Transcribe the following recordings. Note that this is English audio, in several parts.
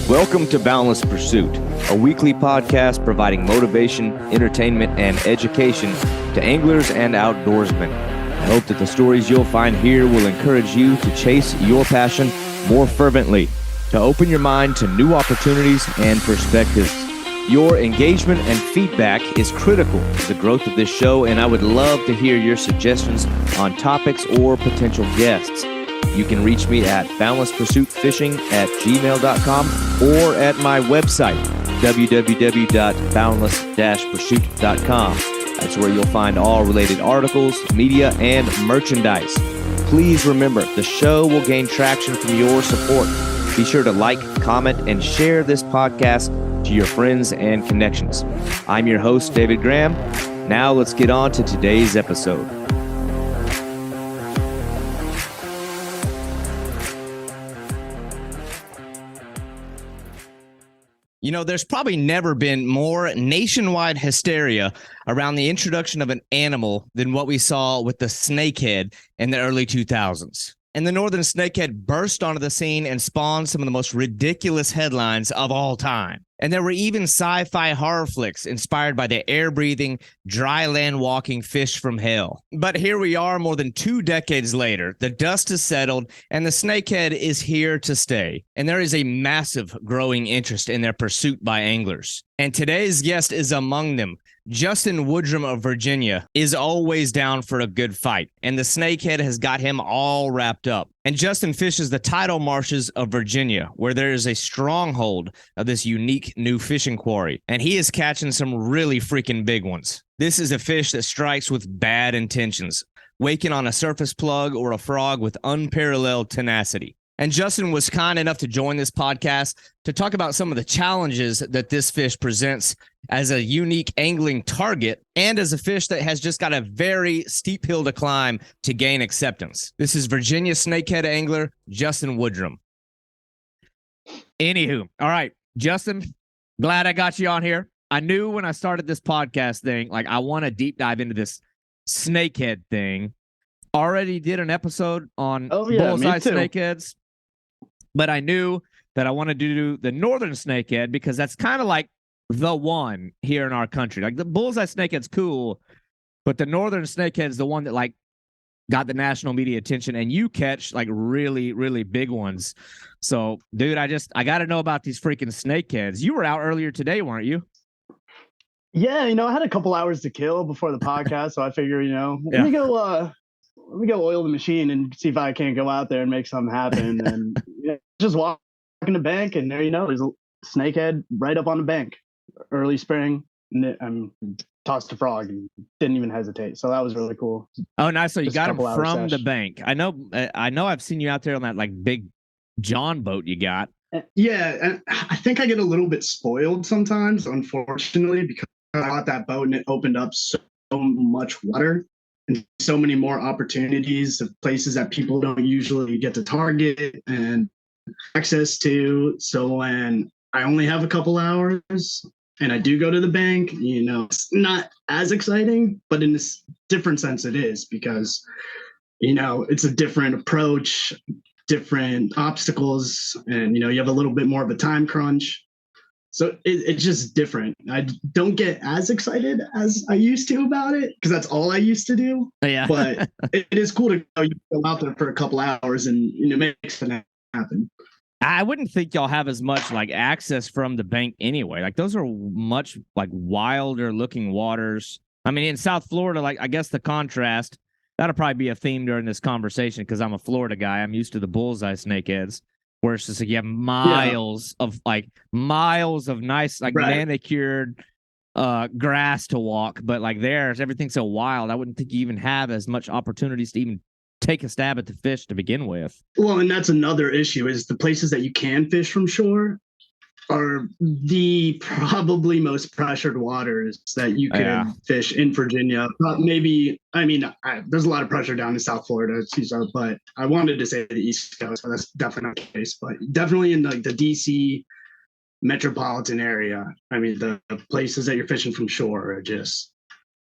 Welcome to Boundless Pursuit, a weekly podcast providing motivation, entertainment, and education to anglers and outdoorsmen. I hope that the stories you'll find here will encourage you to chase your passion more fervently, to open your mind to new opportunities and perspectives. Your engagement and feedback is critical to the growth of this show, and I would love to hear your suggestions on topics or potential guests. You can reach me at boundlesspursuitfishing@gmail.com or at my website, www.boundless-pursuit.com. That's where you'll find all related articles, media, and merchandise. Please remember, the show will gain traction from your support. Be sure to like, comment, and share this podcast to your friends and connections. I'm your host, David Graham. Now let's get on to today's episode. You know, there's probably never been more nationwide hysteria around the introduction of an animal than what we saw with the snakehead in the early 2000s. And the northern snakehead burst onto the scene and spawned some of the most ridiculous headlines of all time. And there were even sci-fi horror flicks inspired by the air-breathing, dry land-walking fish from hell. But here we are more than 2 decades later. The dust has settled, and the snakehead is here to stay. And there is a massive growing interest in their pursuit by anglers. And today's guest is among them. Justin Woodrum of Virginia is always down for a good fight, and the snakehead has got him all wrapped up. And Justin fishes the tidal marshes of Virginia, where there is a stronghold of this unique new fishing quarry, and he is catching some really freaking big ones. This is a fish that strikes with bad intentions, waking on a surface plug or a frog with unparalleled tenacity. And Justin was kind enough to join this podcast to talk about some of the challenges that this fish presents as a unique angling target and as a fish that has just got a very steep hill to climb to gain acceptance. This is Virginia snakehead angler Justin Woodrum. Anywho, all right, Justin, glad I got you on here. I knew when I started this podcast thing, like I want to deep dive into this snakehead thing. Already did an episode on bullseye snakeheads. But I knew that I wanted to do the northern snakehead because that's kind of like the one here in our country. Like the bullseye snakehead's cool, but the northern snakehead is the one that like got the national media attention, and you catch like really, really big ones. So, dude, I got to know about these freaking snakeheads. You were out earlier today, weren't you? Yeah, I had a couple hours to kill before the podcast, so I figure, let me go oil the machine and see if I can't go out there and make something happen. And just walking the bank, and there, there's a snakehead right up on the bank. Early spring, and tossed a frog and didn't even hesitate. So that was really cool. Oh, nice. So you got him from the bank. I know I've seen you out there on that like big John boat you got. Yeah, and I think I get a little bit spoiled sometimes, unfortunately, because I got that boat and it opened up so much water and so many more opportunities of places that people don't usually get to target and access to. So when I only have a couple hours and I do go to the bank, it's not as exciting, but in this different sense it is, because, it's a different approach, different obstacles, and, you have a little bit more of a time crunch. So it's just different. I don't get as excited as I used to about it because that's all I used to do. Yeah. But it is cool to go out there for a couple hours and make it happen. I wouldn't think y'all have as much like access from the bank anyway. Like those are much like wilder looking waters. I mean, in South Florida, like I guess the contrast, that'll probably be a theme during this conversation because I'm a Florida guy. I'm used to the bullseye snakeheads. Where it's just like you have miles of nice, like manicured grass to walk. But like there's everything's so wild. I wouldn't think you even have as much opportunities to even take a stab at the fish to begin with. Well, and that's another issue is the places that you can fish from shore are the probably most pressured waters that you can fish in Virginia. There's a lot of pressure down in South Florida, but I wanted to say the East Coast, but that's definitely not the case. But definitely in like the DC metropolitan area, the places that you're fishing from shore are just,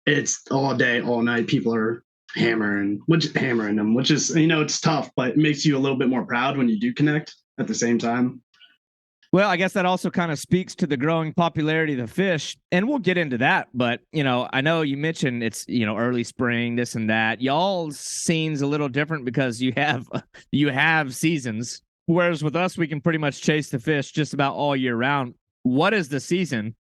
it's all day, all night. People are hammering them, which is, it's tough, but it makes you a little bit more proud when you do connect at the same time. Well, I guess that also kind of speaks to the growing popularity of the fish, and we'll get into that. But I know you mentioned it's early spring, this and that. Y'all's scene's a little different because you have seasons, whereas with us we can pretty much chase the fish just about all year round. What is the season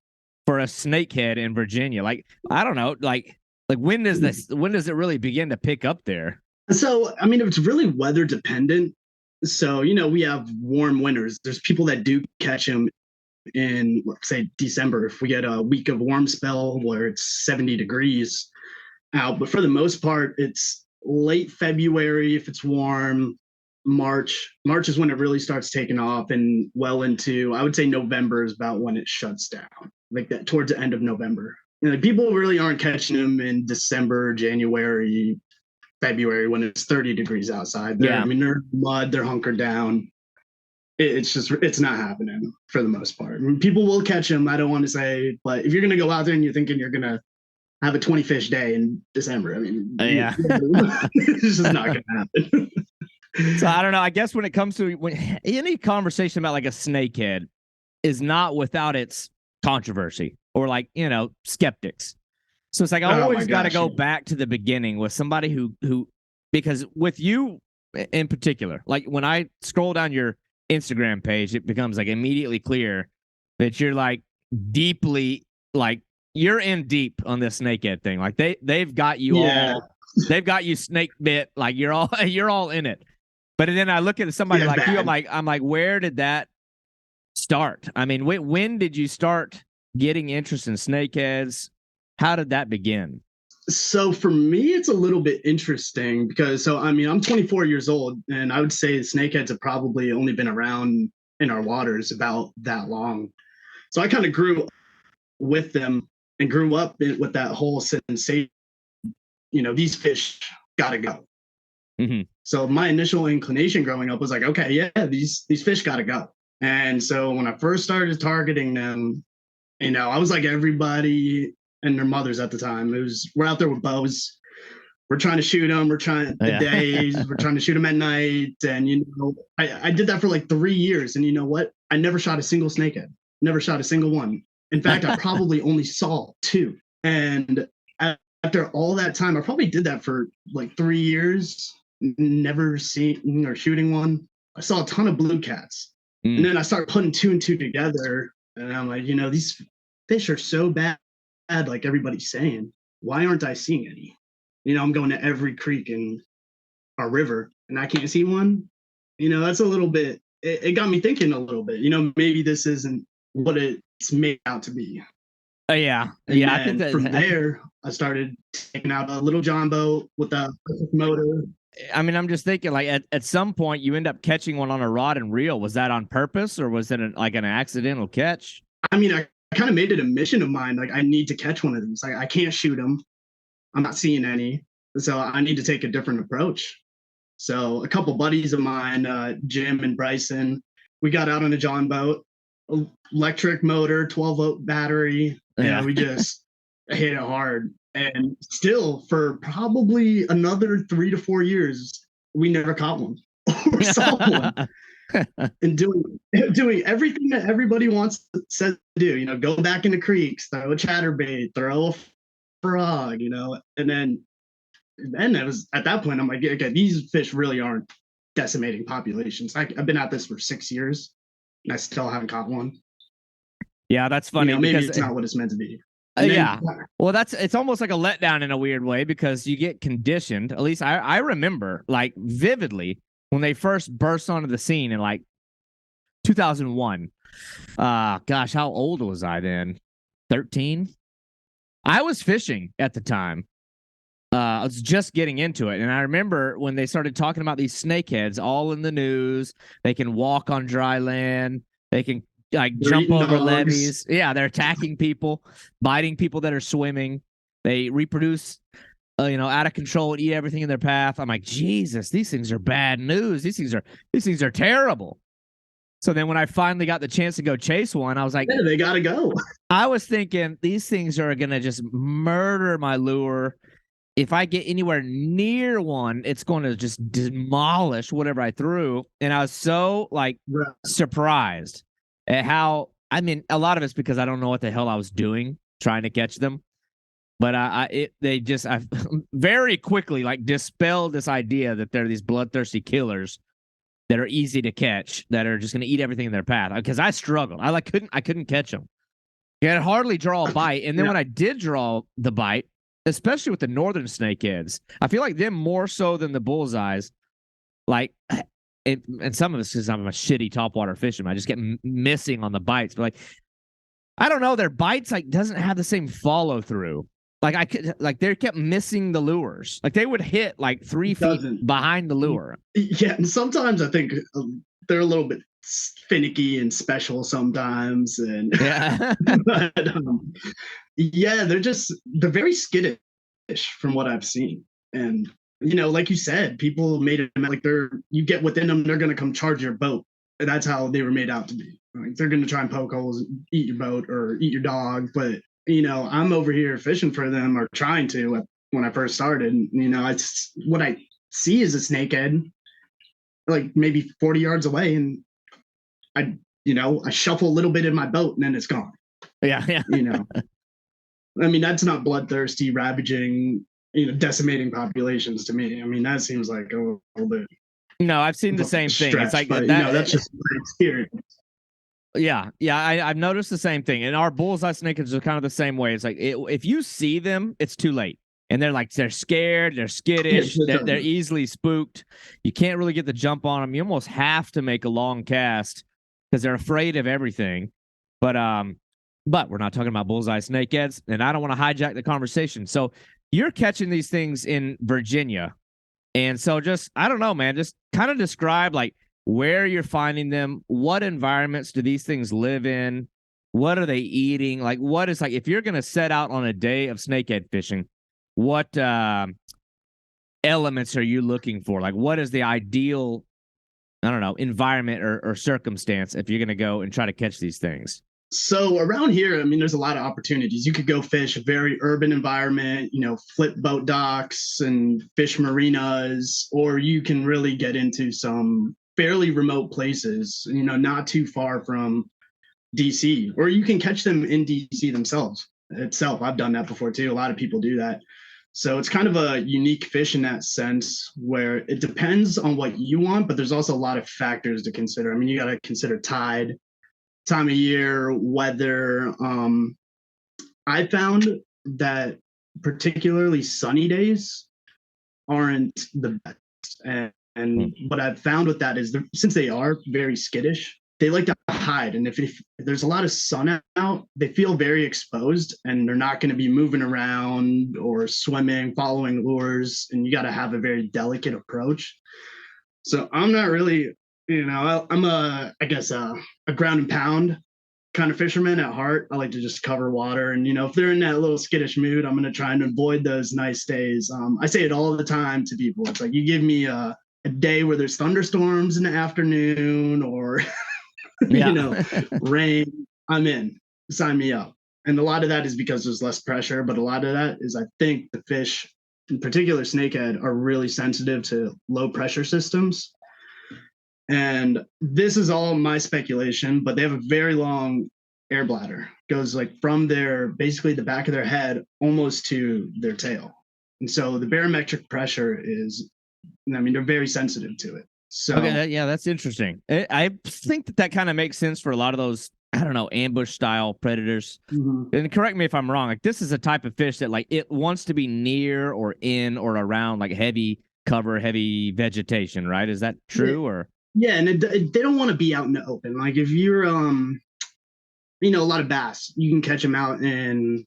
for a snakehead in Virginia? Like I don't know, like when does it really begin to pick up there? So, I mean, it's really weather dependent. So, we have warm winters. There's people that do catch them in, let's say, December. If we get a week of warm spell where it's 70 degrees out, but for the most part, it's late February if it's warm. March is when it really starts taking off, and well into, I would say, November is about when it shuts down, like that towards the end of November. Like people really aren't catching them in December, January, February when it's 30 degrees outside. I mean, they're in mud, they're hunkered down. It's not happening for the most part. I mean, people will catch them. I don't want to say, but if you're going to go out there and you're thinking you're going to have a 20 fish day in December, I mean, it's just not going to happen. So I don't know. I guess when it comes to any conversation about like a snakehead is not without its controversy or skeptics. So it's like I always got to go back to the beginning with somebody who because with you in particular, like when I scroll down your Instagram page, it becomes like immediately clear that you're like deeply you're in deep on this snakehead thing. Like they've got you all, they've got you snake bit. Like you're all in it. But then I look at somebody like you, I'm like, where did that start? I mean, when did you start getting interest in snakeheads? How did that begin? So for me, it's a little bit interesting because, I mean, I'm 24 years old, and I would say snakeheads have probably only been around in our waters about that long. So I kind of grew with them and grew up with that whole sensation. These fish got to go. Mm-hmm. So my initial inclination growing up was like, okay, yeah, these fish got to go. And so when I first started targeting them, I was like everybody and their mothers at the time. We're out there with bows. We're trying to shoot them. We're trying to shoot them at night. And, I did that for like 3 years. And you know what? I never shot a single snakehead, never shot a single one. In fact, I probably only saw 2. And after all that time, I probably did that for like 3 years, never seeing or shooting one. I saw a ton of blue cats. And then I started putting 2 and 2 together. And I'm like, these fish are so bad, like everybody's saying. Why aren't I seeing any? I'm going to every creek in our river and I can't see one. That's a little bit, it got me thinking a little bit, maybe this isn't what it's made out to be. Yeah. I think that from there, I started taking out a little John boat with a motor. I mean, I'm just thinking, like at some point, you end up catching one on a rod and reel. Was that on purpose, or was it like an accidental catch? I mean, I kind of made it a mission of mine. Like, I need to catch one of these. Like, I can't shoot them. I'm not seeing any, so I need to take a different approach. So a couple buddies of mine, Jim and Bryson, we got out on a John boat, electric motor, 12-volt battery. And we just hit it hard. And still, for probably another 3 to 4 years, we never caught one or saw one. And doing everything that everybody says to do, go back into creeks, throw a chatterbait, throw a frog, and then it was at that point, I'm like, okay, these fish really aren't decimating populations. I've been at this for 6 years, and I still haven't caught one. Yeah, that's funny. Maybe it's not what it's meant to be. Well, it's almost like a letdown in a weird way because you get conditioned. At least I remember like vividly when they first burst onto the scene in like 2001. Gosh, how old was I then? 13. I was fishing at the time. I was just getting into it, and I remember when they started talking about these snakeheads, all in the news. They can walk on dry land. They can jump over levees. Yeah, they're attacking people, biting people that are swimming. They reproduce, out of control and eat everything in their path. I'm like, Jesus, these things are bad news. These things are terrible. So then when I finally got the chance to go chase one, I was like, yeah, they gotta go. I was thinking these things are gonna just murder my lure. If I get anywhere near one, it's going to just demolish whatever I threw. And I was so surprised how, I mean, a lot of it's because I don't know what the hell I was doing trying to catch them. But I very quickly like dispelled this idea that they're these bloodthirsty killers that are easy to catch, that are just going to eat everything in their path. Because I struggled, I couldn't catch them. You could hardly draw a bite, and then when I did draw the bite, especially with the northern snakeheads, I feel like them more so than the bullseyes. Like, and some of it's because I'm a shitty topwater fisherman. I just get missing on the bites, but like, I don't know, their bites like doesn't have the same follow through. Like I could, like they kept missing the lures. Like they would hit like 3 feet behind the lure. Yeah, and sometimes I think they're a little bit finicky and special sometimes, and yeah, but, yeah, they're very skittish from what I've seen, and like you said, people made it like you get within them, they're gonna come charge your boat. And that's how they were made out to be. Like they're gonna try and poke holes, eat your boat, or eat your dog, but I'm over here fishing for them or trying to when I first started. It's what I see is a snakehead, like maybe 40 yards away, and I shuffle a little bit in my boat and then it's gone. Yeah. I mean, that's not bloodthirsty, ravaging, decimating populations to me. I mean, that seems like a little bit. No, I've seen the same thing. It's like but, that's just my experience. Yeah, I've noticed the same thing. And our bullseye snakeheads are kind of the same way. It's like if you see them, it's too late, and they're scared, they're skittish, they're easily spooked. You can't really get the jump on them. You almost have to make a long cast because they're afraid of everything. But we're not talking about bullseye snakeheads, and I don't want to hijack the conversation. So you're catching these things in Virginia, and so just I don't know, man. Just kind of describe like where you're finding them, what environments do these things live in, what are they eating, like what is like if you're going to set out on a day of snakehead fishing, what elements are you looking for? Like what is the ideal, I don't know, environment or circumstance if you're going to go and try to catch these things? So around here, I mean, there's a lot of opportunities. You could go fish a very urban environment, flip boat docks and fish marinas, or you can really get into some fairly remote places, not too far from DC, or you can catch them in DC itself. I've done that before too. A lot of people do that. So it's kind of a unique fish in that sense where it depends on what you want, but there's also a lot of factors to consider. I mean, you got to consider tide, time of year, weather. I found that particularly sunny days aren't the best. And what I've found with that is since they are very skittish, they like to hide. And if there's a lot of sun out, they feel very exposed and they're not going to be moving around or swimming, following lures. And you got to have a very delicate approach. So I'm not really, I'm I guess a ground and pound kind of fisherman at heart. I like to just cover water. And, if they're in that little skittish mood, I'm going to try and avoid those nice days. I say it all the time to people. It's like, you give me a day where there's thunderstorms in the afternoon or, rain, I'm in. Sign me up. And a lot of that is because there's less pressure, but a lot of that is I think the fish, in particular snakehead, are really sensitive to low pressure systems. And this is all my speculation, but they have a very long air bladder. It goes like from basically the back of their head almost to their tail. And so the barometric pressure they're very sensitive to it. So okay, that's interesting. I think that kind of makes sense for a lot of those, I don't know, ambush style predators. Mm-hmm. And correct me if I'm wrong. Like this is a type of fish that like it wants to be near or in or around like heavy cover, heavy vegetation, right? Is that true or? Yeah, and they don't want to be out in the open. Like if you're, a lot of bass, you can catch them out in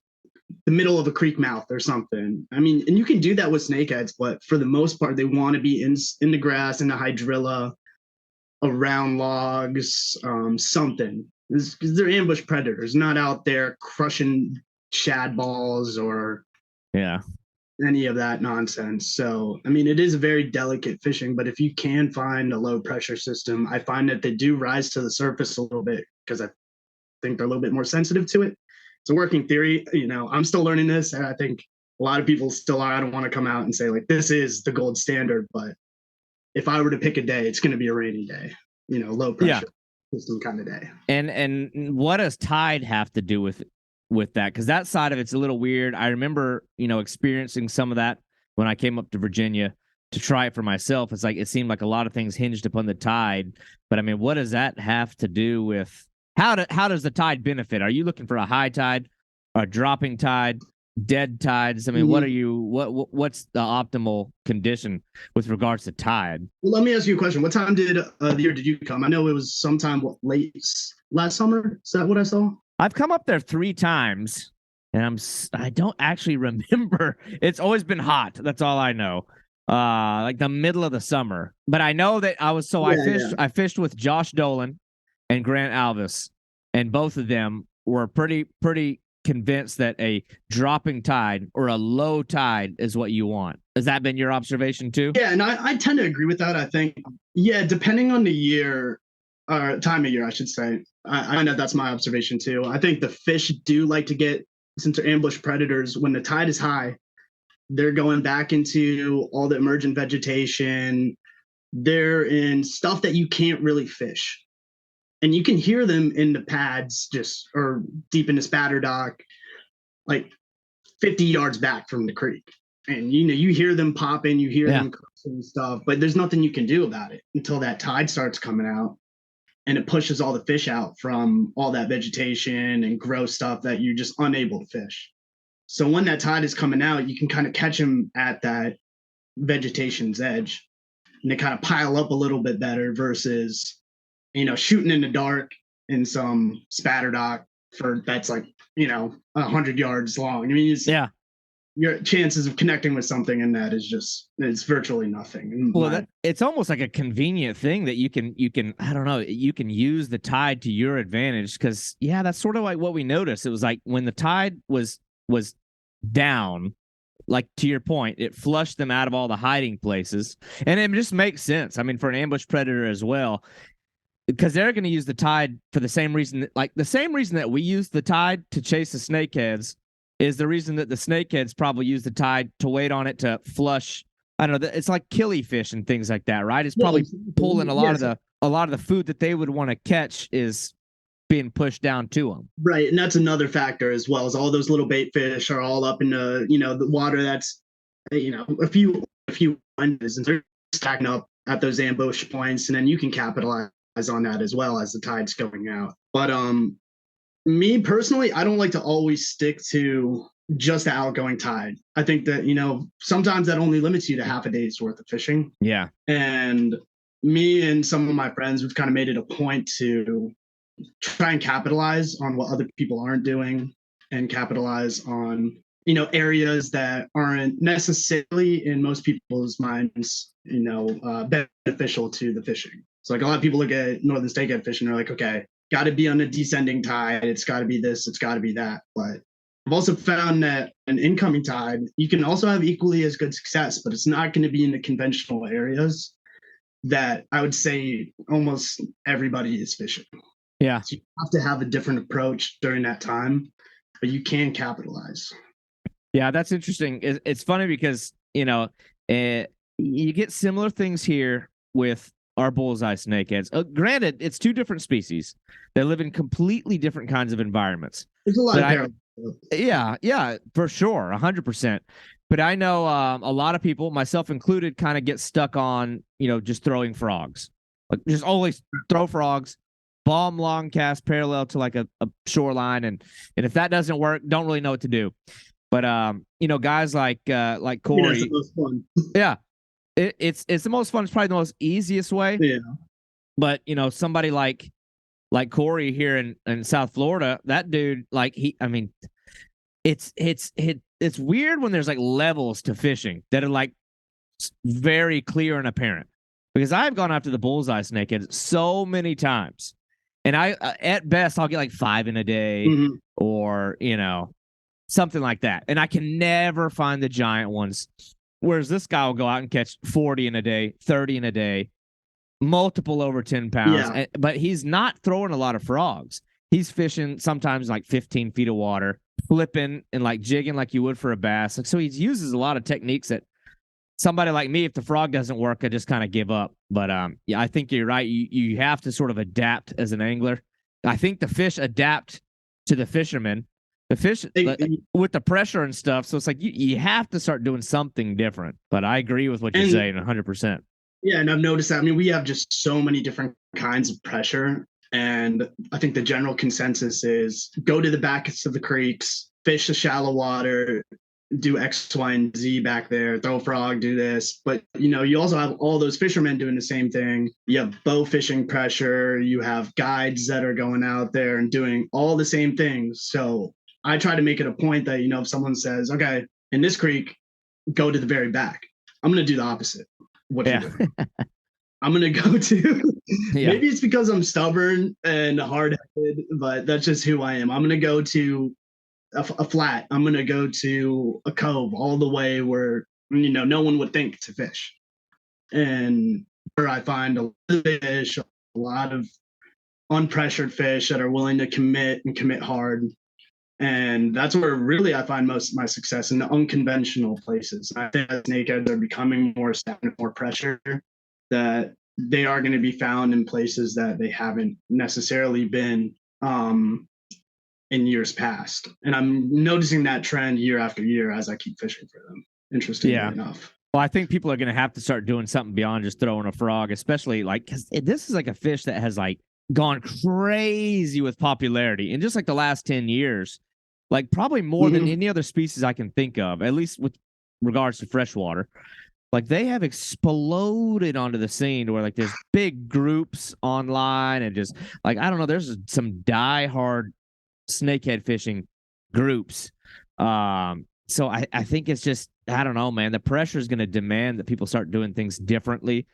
the middle of a creek mouth or something. I mean, and you can do that with snakeheads, but for the most part, they want to be in the grass, in the hydrilla, around logs, something. Because they're ambush predators, not out there crushing shad balls or any of that nonsense. So, I mean, it is a very delicate fishing, but if you can find a low pressure system, I find that they do rise to the surface a little bit because I think they're a little bit more sensitive to it. It's a working theory. I'm still learning this, and I think a lot of people still are. I don't want to come out and say like this is the gold standard, but if I were to pick a day, it's going to be a rainy day. Low pressure. system kind of day. And what does tide have to do with that? Because that side of it's a little weird. I remember, experiencing some of that when I came up to Virginia to try it for myself. It's like it seemed like a lot of things hinged upon the tide. But I mean, what does that have to do with how does the tide benefit? Are you looking for a high tide, a dropping tide, dead tides? I mean, what's the optimal condition with regards to tide? Well, let me ask you a question. What time did the year did you come? I know it was sometime late last summer. Is that what I saw? I've come up there 3 times, and I don't actually remember. It's always been hot. That's all I know. Like the middle of the summer. But I know that I fished with Josh Dolan and Grant Alvis, and both of them were pretty convinced that a dropping tide or a low tide is what you want. Has that been your observation too? Yeah, and I tend to agree with that. I think, depending on the year or time of year, I should say. I know that's my observation too. I think the fish do like to get, since they're ambush predators, when the tide is high, they're going back into all the emergent vegetation. They're in stuff that you can't really fish. And you can hear them in the pads or deep in the spatter dock, like 50 yards back from the creek. And, you hear them popping, you hear them and stuff, but there's nothing you can do about it until that tide starts coming out. And it pushes all the fish out from all that vegetation and gross stuff that you're just unable to fish. So when that tide is coming out, you can kind of catch them at that vegetation's edge, and they kind of pile up a little bit better versus, shooting in the dark in some spatter dock that's like, 100 yards long. I mean, your chances of connecting with something in that it's virtually nothing. Well, it's almost like a convenient thing that you can I don't know, you can use the tide to your advantage, because that's sort of like what we noticed. It was like when the tide was down, like to your point, it flushed them out of all the hiding places, and it just makes sense. I mean, for an ambush predator as well, because they're going to use the tide for the same reason that we use the tide to chase the snakeheads is the reason that the snakeheads probably use the tide to wait on it to flush. I don't know. It's like killifish and things like that, right? It's probably pulling a lot of the food that they would want to catch is being pushed down to them. Right, and that's another factor as well. As all those little bait fish are all up in the water that's a few inches, and they're stacking up at those ambush points, and then you can capitalize on that as well as the tide's going out. But me personally, I don't like to always stick to just the outgoing tide. I think that, sometimes that only limits you to half a day's worth of fishing. Yeah. And me and some of my friends, we've kind of made it a point to try and capitalize on what other people aren't doing, and capitalize on, areas that aren't necessarily in most people's minds, beneficial to the fishing. So like a lot of people look at northern snakehead fishing, they're like, okay, got to be on a descending tide. It's got to be this, it's got to be that. But I've also found that an incoming tide, you can also have equally as good success, but it's not going to be in the conventional areas that I would say almost everybody is fishing. Yeah. So you have to have a different approach during that time, but you can capitalize. Yeah, that's interesting. It's funny because, you get similar things here with our bullseye snakeheads. Granted, it's 2 different species. They live in completely different kinds of environments. There's a lot of parallels. Yeah, for sure, 100%. But I know a lot of people, myself included, kind of get stuck on, just throwing frogs. Like just always throw frogs, bomb long cast parallel to like a shoreline, and if that doesn't work, don't really know what to do. But guys like Corey, it's the most fun. Yeah. It's the most fun. It's probably the most easiest way. Yeah. But somebody like Corey here in South Florida, that dude, it's weird when there's like levels to fishing that are like very clear and apparent. Because I've gone after the bullseye snakehead so many times, and I at best I'll get like 5 in a day, or something like that, and I can never find the giant ones. Whereas this guy will go out and catch 40 in a day, 30 in a day, multiple over 10 pounds. Yeah. But he's not throwing a lot of frogs. He's fishing sometimes like 15 feet of water, flipping and like jigging like you would for a bass. So he uses a lot of techniques that somebody like me, if the frog doesn't work, I just kind of give up. But yeah, I think you're right. You have to sort of adapt as an angler. I think the fish adapt to the fishermen. The fish with the pressure and stuff. So it's like you have to start doing something different. But I agree with what you're saying 100%. Yeah, and I've noticed that. I mean, we have just so many different kinds of pressure. And I think the general consensus is go to the backs of the creeks, fish the shallow water, do X, Y, and Z back there, throw a frog, do this. But, you also have all those fishermen doing the same thing. You have bow fishing pressure. You have guides that are going out there and doing all the same things. So I try to make it a point that, if someone says, okay, in this creek, go to the very back, I'm going to do the opposite. What you doing? I'm going to go to, maybe it's because I'm stubborn and hard-headed, but that's just who I am. I'm going to go to a flat. I'm going to go to a cove all the way where, no one would think to fish. And where I find a lot of fish, a lot of unpressured fish that are willing to commit hard. And that's where really I find most of my success, in the unconventional places. I think snakeheads are becoming more stagnant, more pressure, that they are going to be found in places that they haven't necessarily been in years past. And I'm noticing that trend year after year as I keep fishing for them, interestingly enough. Well, I think people are going to have to start doing something beyond just throwing a frog, especially because this is like a fish that has gone crazy with popularity in just the last 10 years. Probably more than any other species I can think of, at least with regards to freshwater. They have exploded onto the scene where there's big groups online and just I don't know, there's some diehard snakehead fishing groups. So I think it's just, I don't know, man, the pressure is going to demand that people start doing things differently.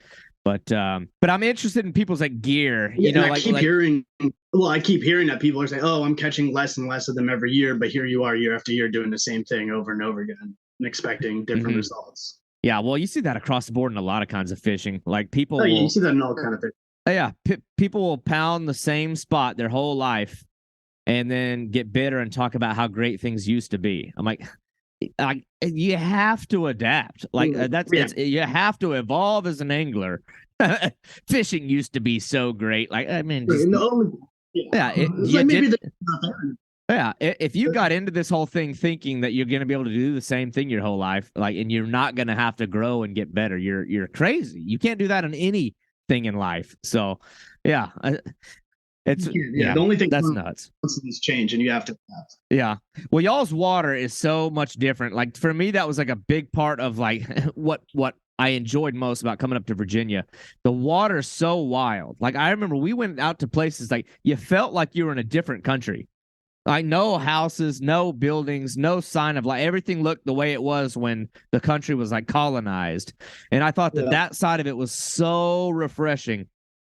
But I'm interested in people's gear. I keep hearing that people are saying, "Oh, I'm catching less and less of them every year," but here you are year after year doing the same thing over and over again and expecting different results. Yeah, well, you see that across the board in a lot of kinds of fishing. People, you see that in all kind of fish. Yeah, people will pound the same spot their whole life, and then get bitter and talk about how great things used to be. I'm like, you have to adapt. You have to evolve as an angler. Fishing used to be so great. If you got into this whole thing thinking that you're going to be able to do the same thing your whole life, and you're not going to have to grow and get better, you're crazy. You can't do that in anything in life. So, the only thing that's nuts. Is change, and you have to. Yeah. Well, y'all's water is so much different. For me, that was a big part of what I enjoyed most about coming up to Virginia. The water's so wild. I remember we went out to places you felt like you were in a different country. No houses, no buildings, no sign of everything looked the way it was when the country was colonized. And I thought that side of it was so refreshing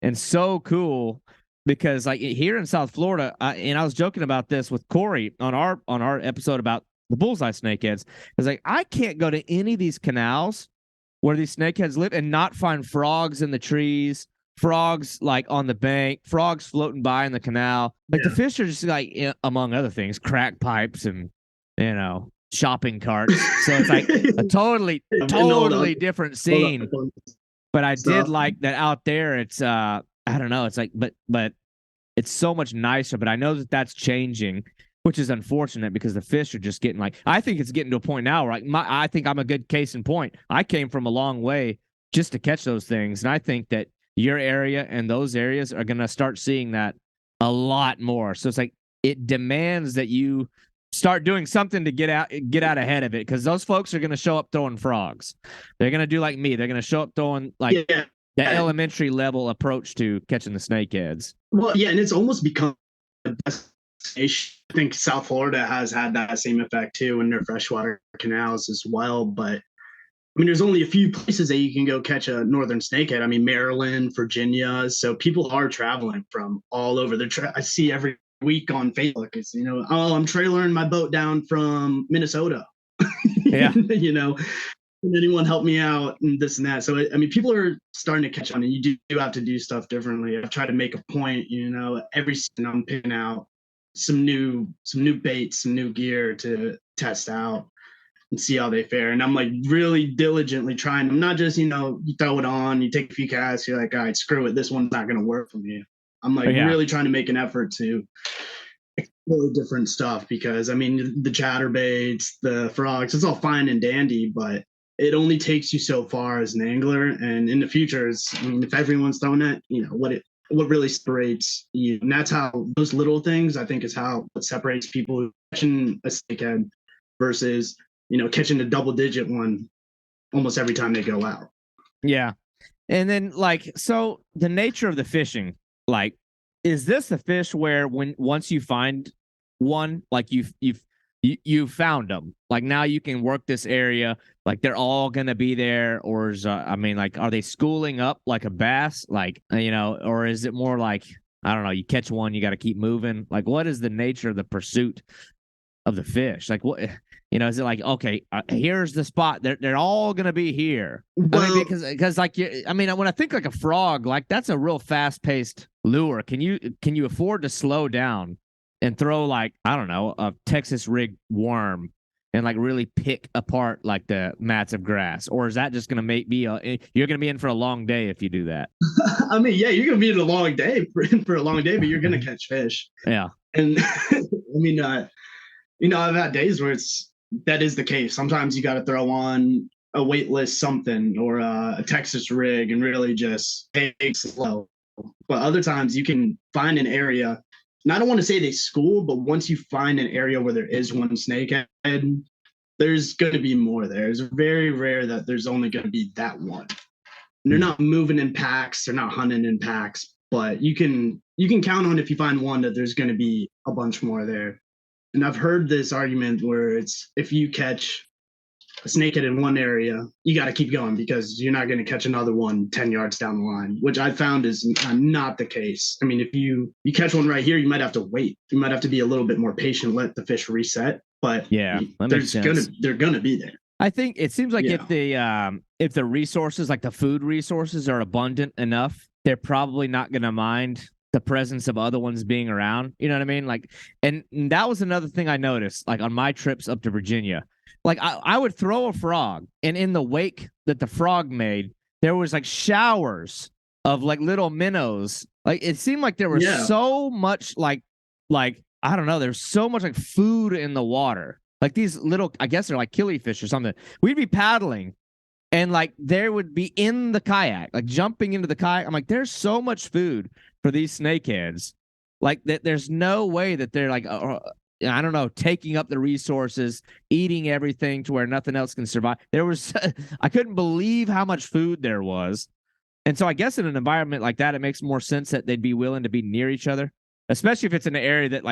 and so cool. Because here in South Florida, and I was joking about this with Corey on our episode about the bullseye snakeheads, it's I can't go to any of these canals where these snakeheads live and not find frogs in the trees, frogs on the bank, frogs floating by in the canal. The fish are just among other things, crack pipes and shopping carts. So it's a totally different scene. But I did like that out there. It's I don't know. It's but it's so much nicer. But I know that that's changing, which is unfortunate because the fish are just getting I think it's getting to a point now where I think I'm a good case in point. I came from a long way just to catch those things. And I think that your area and those areas are going to start seeing that a lot more. So it's it demands that you start doing something to get out ahead of it, because those folks are going to show up throwing frogs. They're going to do like me. They're going to show up throwing the elementary level approach to catching the snakeheads. Well, yeah, and it's almost become a destination. I think South Florida has had that same effect too in their freshwater canals as well. But I mean, there's only a few places that you can go catch a northern snakehead. I mean, Maryland, Virginia. So people are traveling from all over. I see every week on Facebook, it's, I'm trailering my boat down from Minnesota. Yeah. Can anyone help me out and this and that? So, I mean, people are starting to catch on, and you do have to do stuff differently. I've tried to make a point, every season I'm picking out some new baits, some new gear to test out. and see how they fare. And I'm like really diligently trying. I'm not just, you throw it on, you take a few casts, you're like, all right, screw it. This one's not going to work for me. I'm like Yeah. really trying to make an effort to explore different stuff because I mean, the chatterbaits, the frogs, it's all fine and dandy, but it only takes you so far as an angler. And in the future, I mean, if everyone's throwing it, what really separates you. And that's how those little things, I think, is how what separates people catching a snakehead versus, catching a double digit one almost every time they go out. Yeah. And then so the nature of the fishing, is this a fish where once you find one, you found them, now you can work this area, they're all gonna be there, or is are they schooling up like a bass, or is it more like, I don't know, you catch one, you got to keep moving? What is the nature of the pursuit of the fish? What, is it like, okay, here's the spot, they're all gonna be here? Well, because when I think like a frog, that's a real fast paced lure. Can you afford to slow down and throw I don't know, a Texas rig worm and really pick apart the mats of grass? Or is that just gonna you're gonna be in for a long day if you do that? I mean, yeah, you're gonna be in a long day for a long day, but you're gonna catch fish. Yeah. And I mean, I've had days where that is the case. Sometimes you got to throw on a weightless something or a Texas rig and really just take slow. But other times you can find an area. And I don't want to say they school, but once you find an area where there is one snakehead, there's going to be more there. It's very rare that there's only going to be that one. And they're not moving in packs. They're not hunting in packs. But you can count on, if you find one, that there's going to be a bunch more there. And I've heard this argument where it's, if you catch a snakehead in one area, you got to keep going because you're not going to catch another one 10 yards down the line, which I found is not the case. I mean, if you catch one right here, you might have to wait. You might have to be a little bit more patient, let the fish reset. But yeah, they're gonna be there. I think it seems like if the resources, the food resources, are abundant enough, they're probably not going to mind the presence of other ones being around. You know what I mean? And that was another thing I noticed, on my trips up to Virginia. I would throw a frog, and in the wake that the frog made, there was showers of little minnows. It seemed like there was so much I don't know, there's so much food in the water. These little, I guess they're killifish or something. We'd be paddling, and there would be in the kayak, jumping into the kayak. I'm there's so much food for these snakeheads. That there's no way that they're I don't know, taking up the resources, eating everything to where nothing else can survive. There was, I couldn't believe how much food there was. And so I guess in an environment like that, it makes more sense that they'd be willing to be near each other, especially if it's in an area that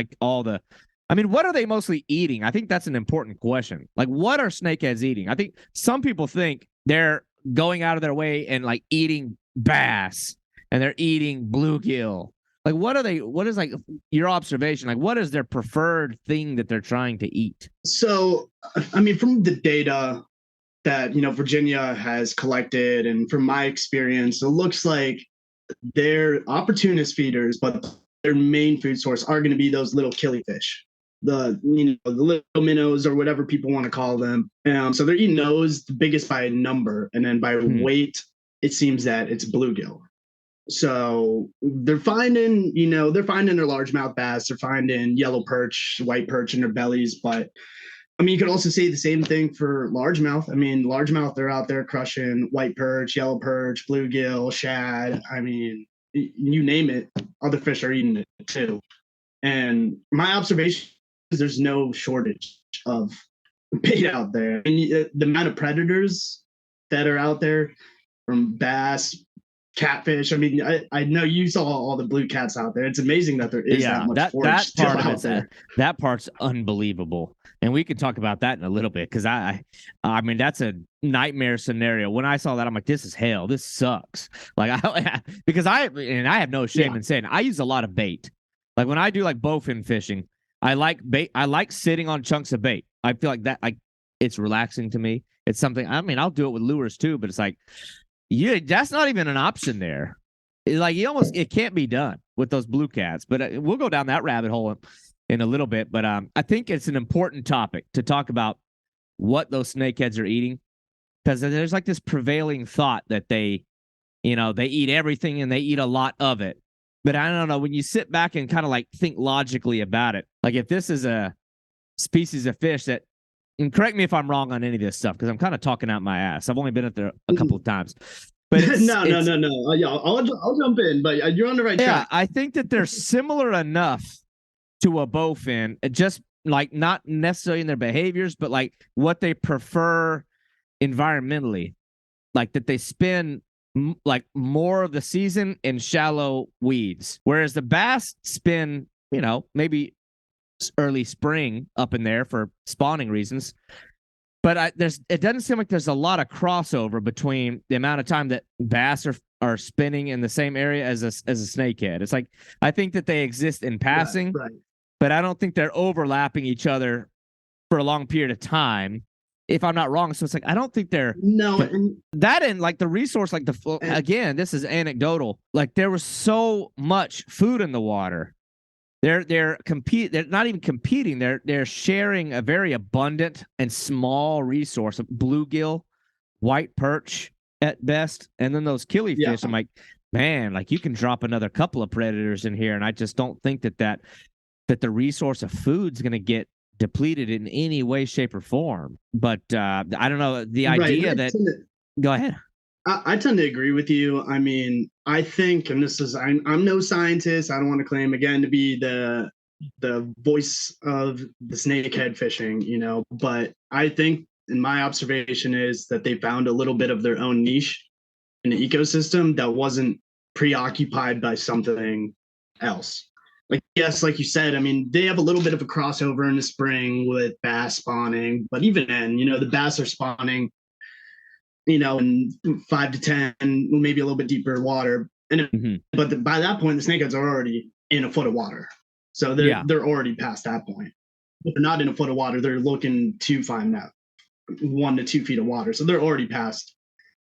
what are they mostly eating? I think that's an important question. What are snakeheads eating? I think some people think they're going out of their way and eating bass, and they're eating bluegill. What is your observation? What is their preferred thing that they're trying to eat? So, I mean, from the data that, Virginia has collected, and from my experience, it looks like they're opportunist feeders, but their main food source are going to be those little killifish, the little minnows or whatever people want to call them. So they're eating those, the biggest by number, and then by weight, it seems that it's bluegill. So they're finding their largemouth bass, they're finding yellow perch, white perch in their bellies. But I mean, you could also say the same thing for largemouth. I mean, largemouth, they're out there crushing white perch, yellow perch, bluegill, shad. I mean, you name it, other fish are eating it too. And my observation is there's no shortage of bait out there. And the amount of predators that are out there, from bass, catfish. I mean, I know you saw all the blue cats out there. It's amazing that there is that much forage still out there. That part's unbelievable. And we can talk about that in a little bit, because I mean, that's a nightmare scenario. When I saw that, I'm like, this is hell. This sucks. Because I have no shame in saying I use a lot of bait. When I do bowfin fishing, I like bait. I like sitting on chunks of bait. I feel like that, it's relaxing to me. It's something, I mean, I'll do it with lures too, but it's that's not even an option there. It can't be done with those blue cats. But we'll go down that rabbit hole in a little bit. But I think it's an important topic to talk about what those snakeheads are eating, because there's like this prevailing thought that they eat everything and they eat a lot of it. But I don't know, when you sit back and kind of like think logically about it, like if this is a species of fish that, and correct me if I'm wrong on any of this stuff, because I'm kind of talking out my ass. I've only been up there a couple of times. But no. Yeah, I'll jump in, but you're on the right track. I think that they're similar enough to a bowfin, just like not necessarily in their behaviors, but like what they prefer environmentally, like that they spend like more of the season in shallow weeds, whereas the bass spend, maybe early spring up in there for spawning reasons. But it doesn't seem like there's a lot of crossover between the amount of time that bass are spending in the same area as a snakehead. It's like, I think that they exist in passing, right. But I don't think they're overlapping each other for a long period of time, if I'm not wrong. So it's like, I don't think they're that, and like the resource, like again, this is anecdotal. Like there was so much food in the water. They're not even competing. They're sharing a very abundant and small resource of bluegill, white perch at best, and then those killifish. I'm like, man, like you can drop another couple of predators in here, and I just don't think that the resource of food's going to get depleted in any way, shape, or form. But I don't know, the idea that. Go ahead. I tend to agree with you. I mean, I think, and this is, I'm no scientist. I don't want to claim again to be the voice of the snakehead fishing, but I think, in my observation, is that they found a little bit of their own niche in the ecosystem that wasn't preoccupied by something else. Like, yes, like you said, I mean, they have a little bit of a crossover in the spring with bass spawning, but even then, the bass are spawning, in 5 to 10, maybe a little bit deeper water. And but by that point, the snakeheads are already in a foot of water, so they're already past that point. If they're not in a foot of water, they're looking to find that 1 to 2 feet of water, so they're already past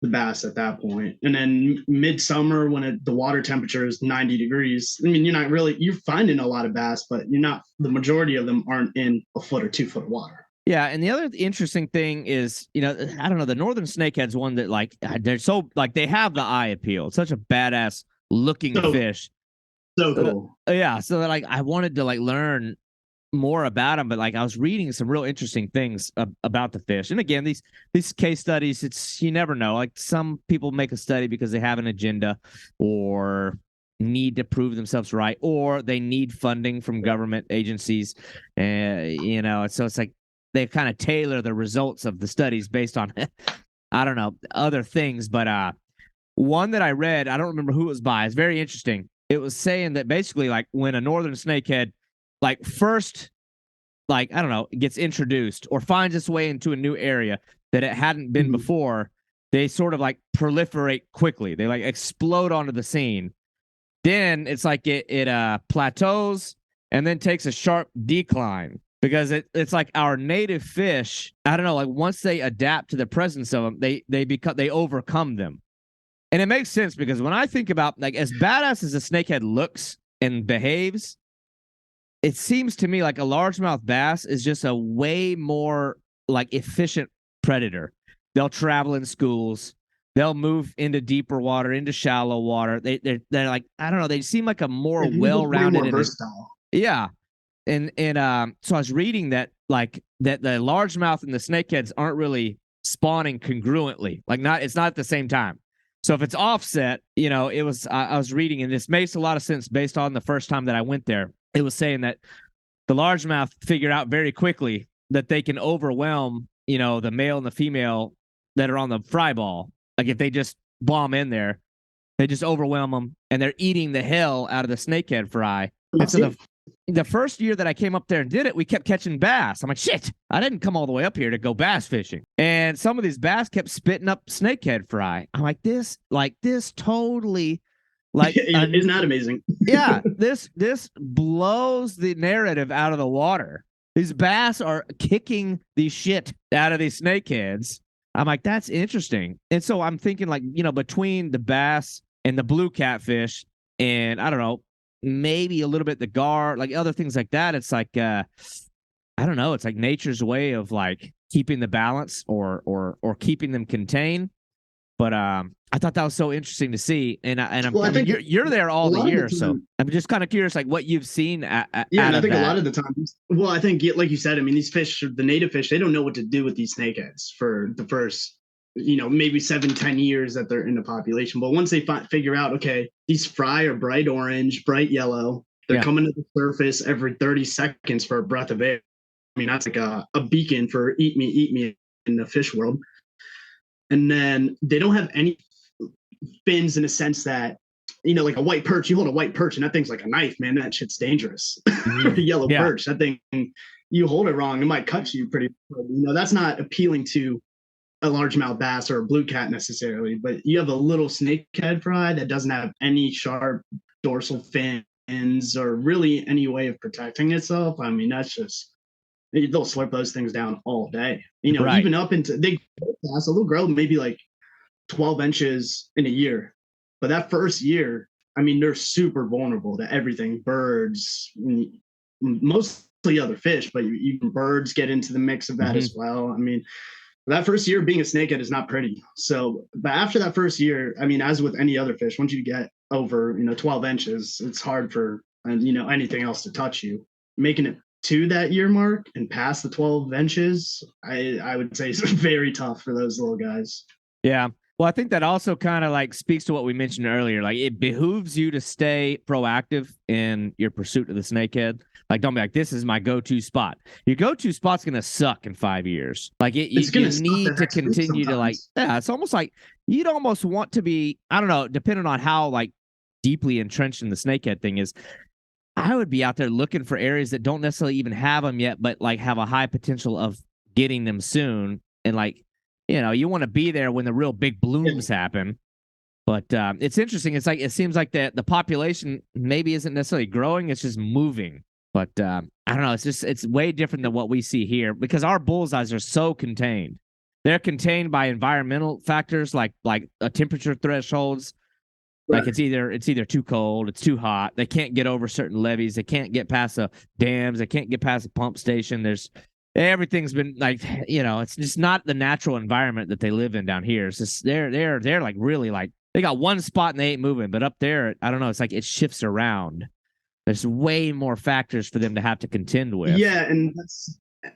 the bass at that point. And then midsummer, when the water temperature is 90 degrees, I mean, you're finding a lot of bass, but the majority of them aren't in a foot or 2 foot of water. Yeah, and the other interesting thing is, I don't know, the northern snakehead's one that, like, they're so, like, they have the eye appeal. It's such a badass looking fish. So cool. Yeah, so that, like, I wanted to like learn more about them, but like I was reading some real interesting things about the fish. And again, these case studies, you never know. Like some people make a study because they have an agenda or need to prove themselves right, or they need funding from government agencies, and so it's like they kind of tailor the results of the studies based on I don't know, other things. But one that I read, I don't remember who it was by, it's very interesting. It was saying that basically, like, when a northern snakehead, like, first, like, I don't know, gets introduced or finds its way into a new area that it hadn't been before, they sort of like proliferate quickly. They like explode onto the scene. Then it's like it plateaus and then takes a sharp decline, because it's like our native fish, I don't know, like once they adapt to the presence of them, they overcome them. And it makes sense, because when I think about, like, as badass as a snakehead looks and behaves, it seems to me like a largemouth bass is just a way more like efficient predator. They'll travel in schools. They'll move into deeper water, into shallow water. They're like, I don't know, they seem like a more well-rounded, more versatile. Yeah. And so I was reading that, like, that the largemouth and the snakeheads aren't really spawning congruently. Like, it's not at the same time. So if it's offset, it was, I was reading, and this makes a lot of sense based on the first time that I went there. It was saying that the largemouth figured out very quickly that they can overwhelm, the male and the female that are on the fry ball. Like, if they just bomb in there, they just overwhelm them, and they're eating the hell out of the snakehead fry. And so the first year that I came up there and did it, we kept catching bass. I'm like, shit, I didn't come all the way up here to go bass fishing. And some of these bass kept spitting up snakehead fry. I'm like, this totally, like, isn't that amazing? Yeah, this blows the narrative out of the water. These bass are kicking the shit out of these snakeheads. I'm like, that's interesting. And so I'm thinking, like, between the bass and the blue catfish, and I don't know, maybe a little bit the gar, like other things like that, it's like, I don't know, it's like nature's way of, like, keeping the balance or keeping them contained. But I thought that was so interesting to see, and I mean, you're there all the year, so I'm just kind of curious, like what you've seen. Yeah, and I think a lot of the times, well, I think like you said, I mean, these fish, the native fish, they don't know what to do with these snakeheads for the first, maybe 7-10 years that they're in the population. But once they figure out, okay, these fry are bright orange, bright yellow, they're coming to the surface every 30 seconds for a breath of air. I mean, that's like a beacon for eat me in the fish world. And then they don't have any fins in a sense that, like a white perch, you hold a white perch and that thing's like a knife, man. That shit's dangerous. A yellow perch, that thing, you hold it wrong, it might cut you pretty. That's not appealing to a largemouth bass or a blue cat necessarily, but you have a little snakehead fry that doesn't have any sharp dorsal fins or really any way of protecting itself. I mean, that's just, they'll slurp those things down all day. Even up into they bass, a little grow maybe like 12 inches in a year. But that first year, I mean, they're super vulnerable to everything. Birds, mostly other fish, but even birds get into the mix of that as well. I mean, that first year being a snakehead is not pretty. So, but after that first year, I mean, as with any other fish, once you get over, 12 inches, it's hard for, anything else to touch you. Making it to that year mark and past the 12 inches, I would say is very tough for those little guys. Yeah. Well, I think that also kind of like speaks to what we mentioned earlier. Like it behooves you to stay proactive in your pursuit of the snakehead. Like don't be like, this is my go-to spot. Your go-to spot's going to suck in 5 years. Like you need to continue to like, it's almost like you'd almost want to be, I don't know, depending on how like deeply entrenched in the snakehead thing is. I would be out there looking for areas that don't necessarily even have them yet, but like have a high potential of getting them soon. And like, you want to be there when the real big blooms happen. But it's interesting. It's like it seems like the population maybe isn't necessarily growing; it's just moving. But I don't know. It's way different than what we see here because our bullseyes are so contained. They're contained by environmental factors like temperature thresholds. Right. Like it's either too cold, it's too hot. They can't get over certain levees. They can't get past the dams. They can't get past the pump station. Everything's been like, it's just not the natural environment that they live in down here. It's just they're like really like they got one spot and they ain't moving, but up there, I don't know. It's like it shifts around. There's way more factors for them to have to contend with. Yeah, and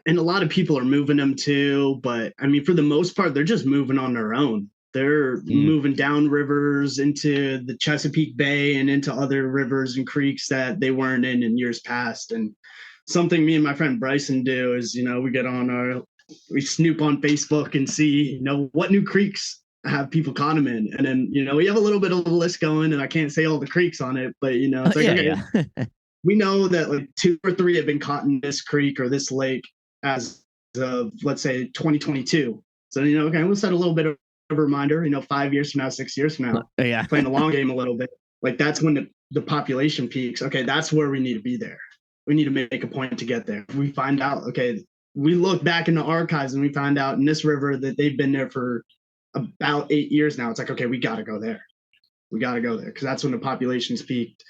a lot of people are moving them too. But I mean, for the most part, they're just moving on their own. They're moving down rivers into the Chesapeake Bay and into other rivers and creeks that they weren't in years past. And something me and my friend Bryson do is, we snoop on Facebook and see, what new creeks have people caught them in. And then, we have a little bit of a list going and I can't say all the creeks on it, but, it's like, okay, we know that like 2 or 3 have been caught in this creek or this lake as of, let's say, 2022. So, okay, we'll set a little bit of a reminder, 5 years from now, 6 years from now, playing the long game a little bit. Like that's when the population peaks. Okay, that's where we need to be there. We need to make a point to get there. We find out, okay, we look back in the archives and we find out in this river that they've been there for about 8 years now. It's like, okay, we got to go there. We got to go there because that's when the population's peaked.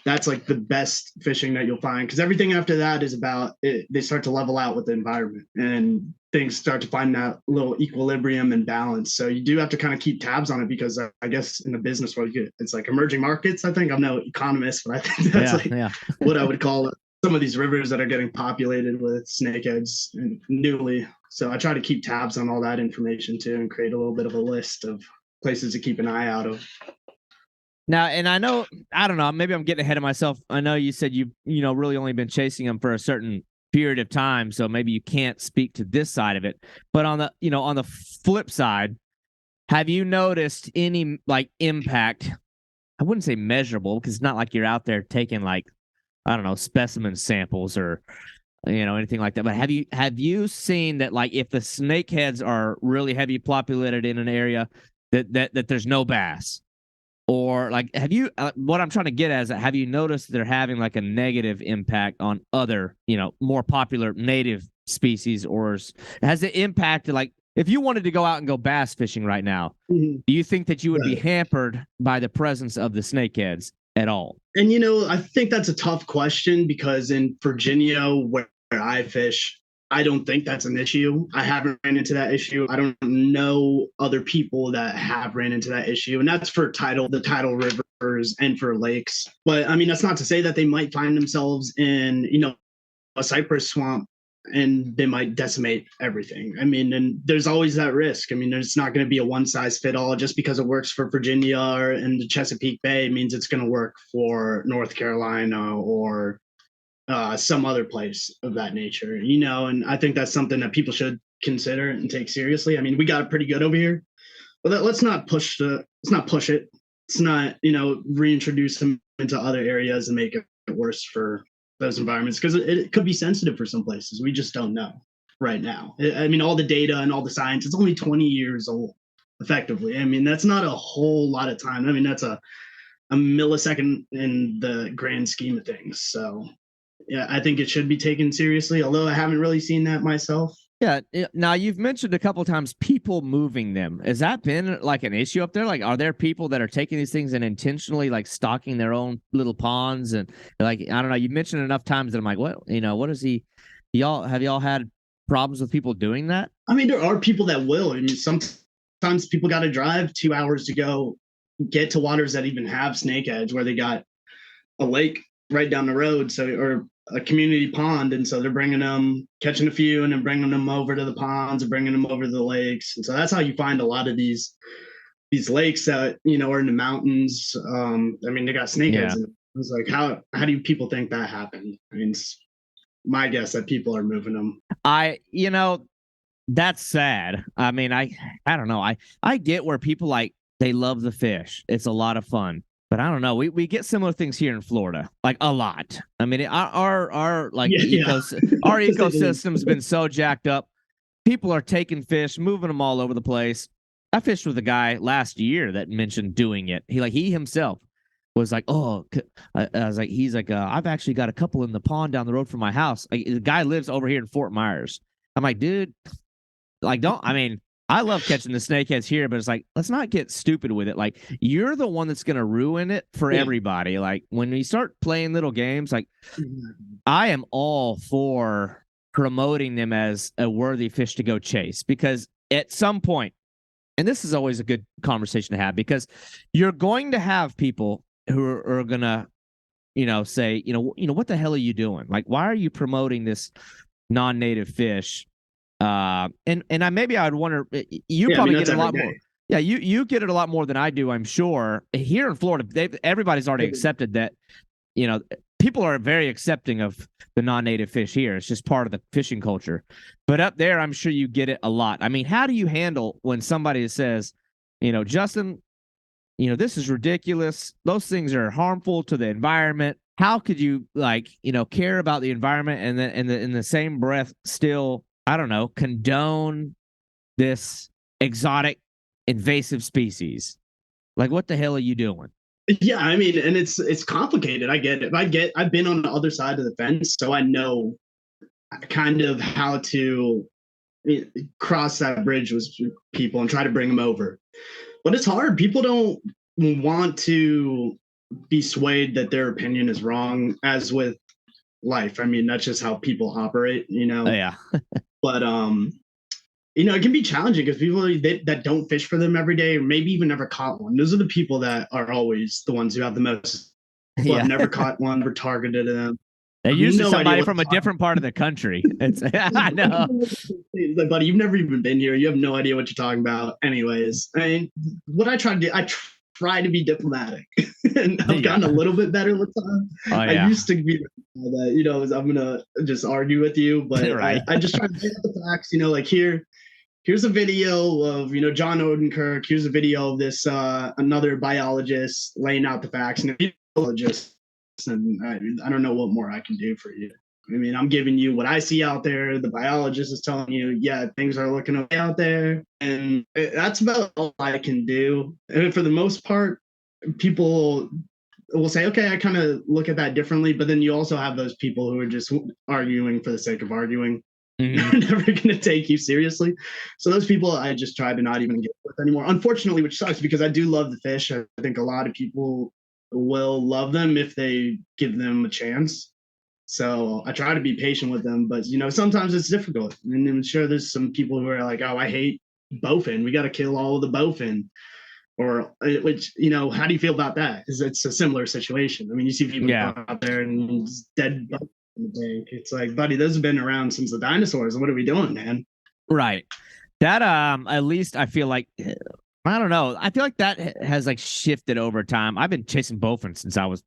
That's like the best fishing that you'll find because everything after that is about it. They start to level out with the environment and things start to find that little equilibrium and balance. So you do have to kind of keep tabs on it because I guess in the business world, it's like emerging markets. I think I'm no economist, but I think that's what I would call it. Some of these rivers that are getting populated with snakeheads and newly. So I try to keep tabs on all that information too and create a little bit of a list of places to keep an eye out of. Now, and I don't know, maybe I'm getting ahead of myself. I know you said you've, really only been chasing them for a certain period of time, so maybe you can't speak to this side of it. But on the flip side, have you noticed any like impact? I wouldn't say measurable because it's not like you're out there taking like, I don't know, specimen samples or, anything like that. But have you seen that like if the snakeheads are really heavy populated in an area that there's no bass? Or like, have you, what I'm trying to get at is, have you noticed they're having like a negative impact on other, more popular native species, or has it impacted, like, if you wanted to go out and go bass fishing right now, do you think that you would be hampered by the presence of the snakeheads at all? And, I think that's a tough question because in Virginia, where I fish, I don't think that's an issue. I haven't ran into that issue. I don't know other people that have ran into that issue. And that's for the tidal rivers and for lakes. But I mean, that's not to say that they might find themselves in, a cypress swamp and they might decimate everything. I mean, and there's always that risk. I mean, there's not going to be a one size fit all. Just because it works for Virginia or in the Chesapeake Bay means it's going to work for North Carolina or some other place of that nature, and I think that's something that people should consider and take seriously. I mean, we got it pretty good over here, but let's not push it. Let's not, reintroduce them into other areas and make it worse for those environments, because it could be sensitive for some places. We just don't know right now. I mean, all the data and all the science, it's only 20 years old, effectively. I mean, that's not a whole lot of time. I mean, that's a millisecond in the grand scheme of things. So yeah, I think it should be taken seriously, although I haven't really seen that myself. Yeah. Now you've mentioned a couple of times people moving them. Has that been like an issue up there? Like, are there people that are taking these things and intentionally like stocking their own little ponds? And like, I don't know, you mentioned enough times that I'm like, what is he? Have y'all had problems with people doing that? I mean, there are people that will. I mean, sometimes people got to drive 2 hours to go get to waters that even have snakeheads, where they got a lake right down the road, or a community pond, and so they're catching a few, and then bringing them over to the ponds and bringing them over to the lakes, and so that's how you find a lot of these lakes that are in the mountains. I mean, they got snakeheads. Yeah. And it's like, how do people think that happened? I mean, it's my guess that people are moving them. That's sad. I mean, I don't know. I get where people they love the fish. It's a lot of fun. But I don't know. We get similar things here in Florida, like a lot. I mean, our our ecosystem's been so jacked up. People are taking fish, moving them all over the place. I fished with a guy last year that mentioned doing it. He himself was like, "Oh," I was like, "He's like, I've actually got a couple in the pond down the road from my house." Like, the guy lives over here in Fort Myers. I'm like, dude, don't. I mean, I love catching the snakeheads here, but it's like, let's not get stupid with it. Like, you're the one that's going to ruin it for everybody. Like, when we start playing little games, like, I am all for promoting them as a worthy fish to go chase, because at some point, and this is always a good conversation to have, because you're going to have people who are going to, say, what the hell are you doing? Like, why are you promoting this non-native fish? And I would wonder, you probably get it a lot more. Yeah, you get it a lot more than I do, I'm sure. Here in Florida, everybody's already accepted that, people are very accepting of the non-native fish here. It's just part of the fishing culture. But up there, I'm sure you get it a lot. I mean, how do you handle when somebody says, Justin, this is ridiculous. Those things are harmful to the environment. How could you care about the environment and then in the same breath still, I don't know, condone this exotic invasive species? Like, what the hell are you doing? Yeah, I mean, and it's complicated. I get it. I've been on the other side of the fence, so I know kind of how to cross that bridge with people and try to bring them over. But it's hard. People don't want to be swayed that their opinion is wrong, as with life. I mean, that's just how people operate, Oh, yeah. But it can be challenging, because people that don't fish for them every day, or maybe even never caught one, those are the people that are always the ones who have the most. People have never caught one, or targeted them. They're usually somebody from a different part of the country. I know. Like, buddy, you've never even been here. You have no idea what you're talking about. Anyways, I mean, what I try to do, I try to be diplomatic, and I've gotten a little bit better with time. I used to be that, I'm gonna just argue with you, but right. I just try to get the facts. Like, here's a video of John Odenkirk. Here's a video of this another biologist laying out the facts, and a biologist. And I don't know what more I can do for you. I mean, I'm giving you what I see out there. The biologist is telling you, yeah, things are looking okay out there, and that's about all I can do. And for the most part, people will say, okay, I kind of look at that differently. But then you also have those people who are just arguing for the sake of arguing. Mm-hmm. They're never going to take you seriously. So those people, I just try to not even get with anymore. Unfortunately, which sucks, because I do love the fish. I think a lot of people will love them if they give them a chance. So I try to be patient with them, but sometimes it's difficult. And I'm sure there's some people who are like, "Oh, I hate bowfin. We got to kill all of the bowfin." Or which how do you feel about that? Because it's a similar situation. I mean, you see people Yeah. go out there and just dead bowfin in the bank. It's like, buddy, those have been around since the dinosaurs. What are we doing, man? Right. That at least I feel like I don't know. I feel like that has like shifted over time. I've been chasing bowfin since I was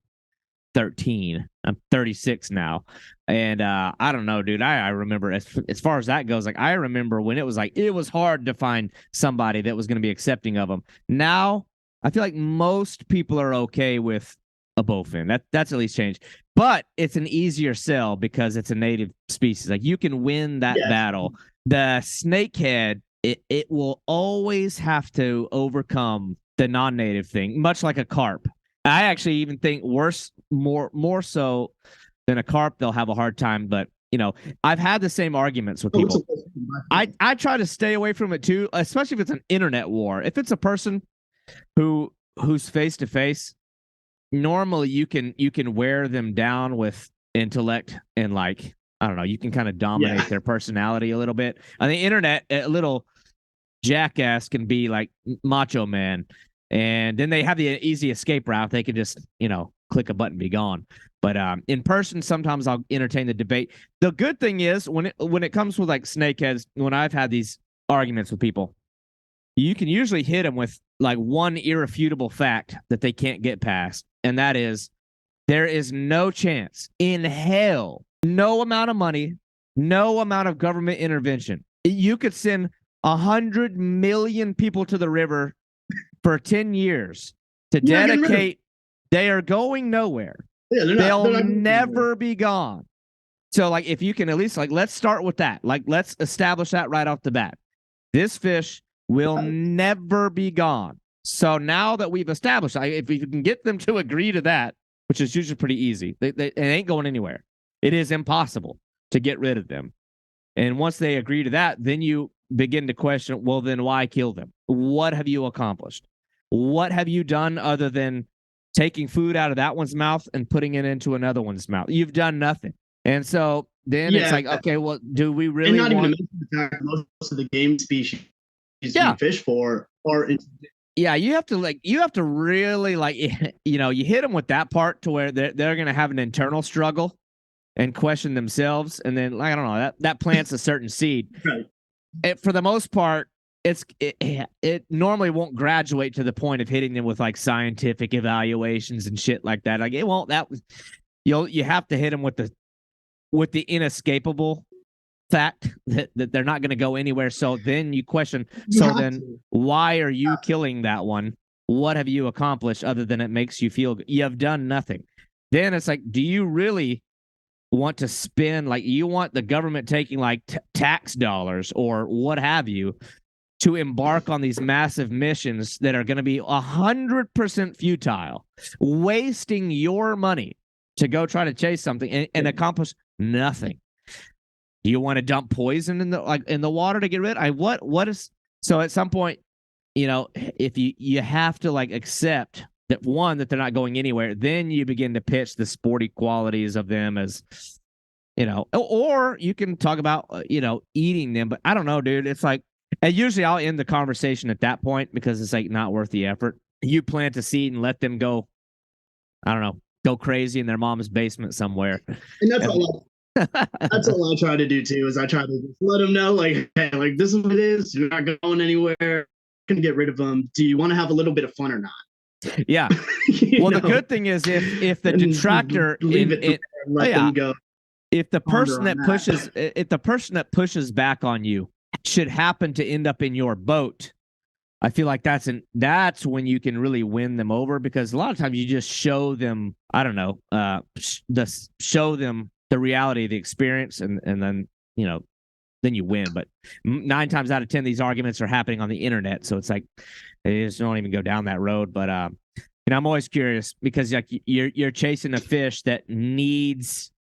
13. I'm 36 now. And I don't know, dude. I remember as far as that goes, like I remember when it was hard to find somebody that was going to be accepting of them. Now, I feel like most people are okay with a bowfin. That's at least changed. But it's an easier sell because it's a native species. Like you can win that battle. The snakehead, it will always have to overcome the non-native thing, much like a carp. I actually even think more so than a carp, they'll have a hard time. But I've had the same arguments with people. I try to stay away from it too, especially if it's an internet war. If it's a person who's face to face, normally you can wear them down with intellect and like I don't know, you can kind of dominate their personality a little bit. On the internet, a little jackass can be like macho man, and then they have the easy escape route. They can just click a button, be gone. But in person, sometimes I'll entertain the debate. The good thing is when it comes with like snakeheads, when I've had these arguments with people, you can usually hit them with like one irrefutable fact that they can't get past, and that is there is no chance in hell, no amount of money, no amount of government intervention. You could send 100 million people to the river for 10 years to dedicate. They are going nowhere. Yeah, they'll never be gone. So, like, if you can at least, like, let's start with that. Like, let's establish that right off the bat. This fish will never be gone. So now that we've established, if we can get them to agree to that, which is usually pretty easy, it ain't going anywhere. It is impossible to get rid of them. And once they agree to that, then you begin to question, well, then why kill them? What have you accomplished? What have you done other than taking food out of that one's mouth and putting it into another one's mouth? You've done nothing. And so then it's like, okay, well, do we really and not even the fact most of the game species you fish for are you have to really like you hit them with that part to where they're going to have an internal struggle and question themselves, and then I don't know, that plants a certain seed. Right. For the most part, it normally won't graduate to the point of hitting them with like scientific evaluations and shit like that. Like it won't. You have to hit them with the inescapable fact that they're not going to go anywhere. So then you question. Why are you killing that one? What have you accomplished other than it makes you feel good? You have done nothing. Then it's like, do you really want to spend, like, you want the government taking like tax dollars or what have you to embark on these massive missions that are going to be 100% futile, wasting your money to go try to chase something and accomplish nothing? Do you want to dump poison in the water to get rid? What is so at some point, if you have to like accept that one, that they're not going anywhere, then you begin to pitch the sporty qualities of them as, or you can talk about, eating them. But I don't know, dude. It's like, and usually I'll end the conversation at that point because it's like not worth the effort. You plant a seed and let them go, I don't know, go crazy in their mom's basement somewhere. And that's all. That's all I try to do too. Is I try to just let them know, like, hey, like this is what it is. You're not going anywhere. Gonna get rid of them. Do you want to have a little bit of fun or not? Yeah. Well, the good thing is if the detractor let them go. If the person that pushes back on you should happen to end up in your boat, I feel like that's when you can really win them over, because a lot of times you just show them, I don't know, show them the reality of the experience, and then then you win. But 9 times out of 10, these arguments are happening on the internet, so it's like they just don't even go down that road. But I'm always curious because like you're chasing a fish that needs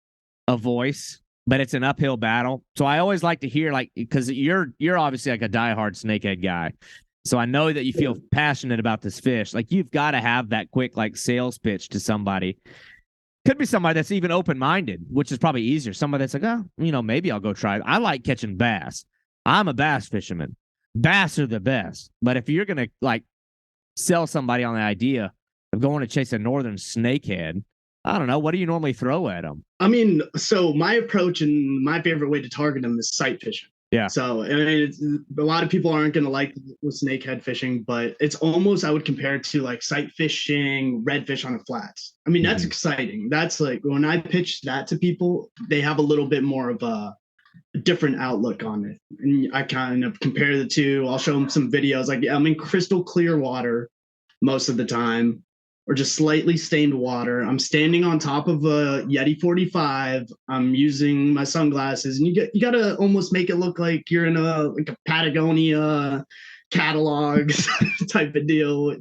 a voice, but it's an uphill battle. So I always like to hear, like, because you're obviously like a diehard snakehead guy, so I know that you feel passionate about this fish. Like you've got to have that quick like sales pitch to somebody Could be somebody that's even open-minded, which is probably easier. Somebody that's like, oh, maybe I'll go try it. I like catching bass. I'm a bass fisherman. Bass are the best. But if you're gonna like sell somebody on the idea of going to chase a northern snakehead, I don't know. What do you normally throw at them? I mean, so my approach and my favorite way to target them is sight fishing. Yeah. So I mean, a lot of people aren't going to like with snakehead fishing, but it's almost, I would compare it to like sight fishing redfish on the flats. I mean, that's exciting. That's like when I pitch that to people, they have a little bit more of a different outlook on it. And I kind of compare the two. I'll show them some videos. Like, I'm in crystal clear water most of the time, or just slightly stained water. I'm standing on top of a Yeti 45. I'm using my sunglasses, and you gotta almost make it look like you're in a Patagonia catalog type of deal.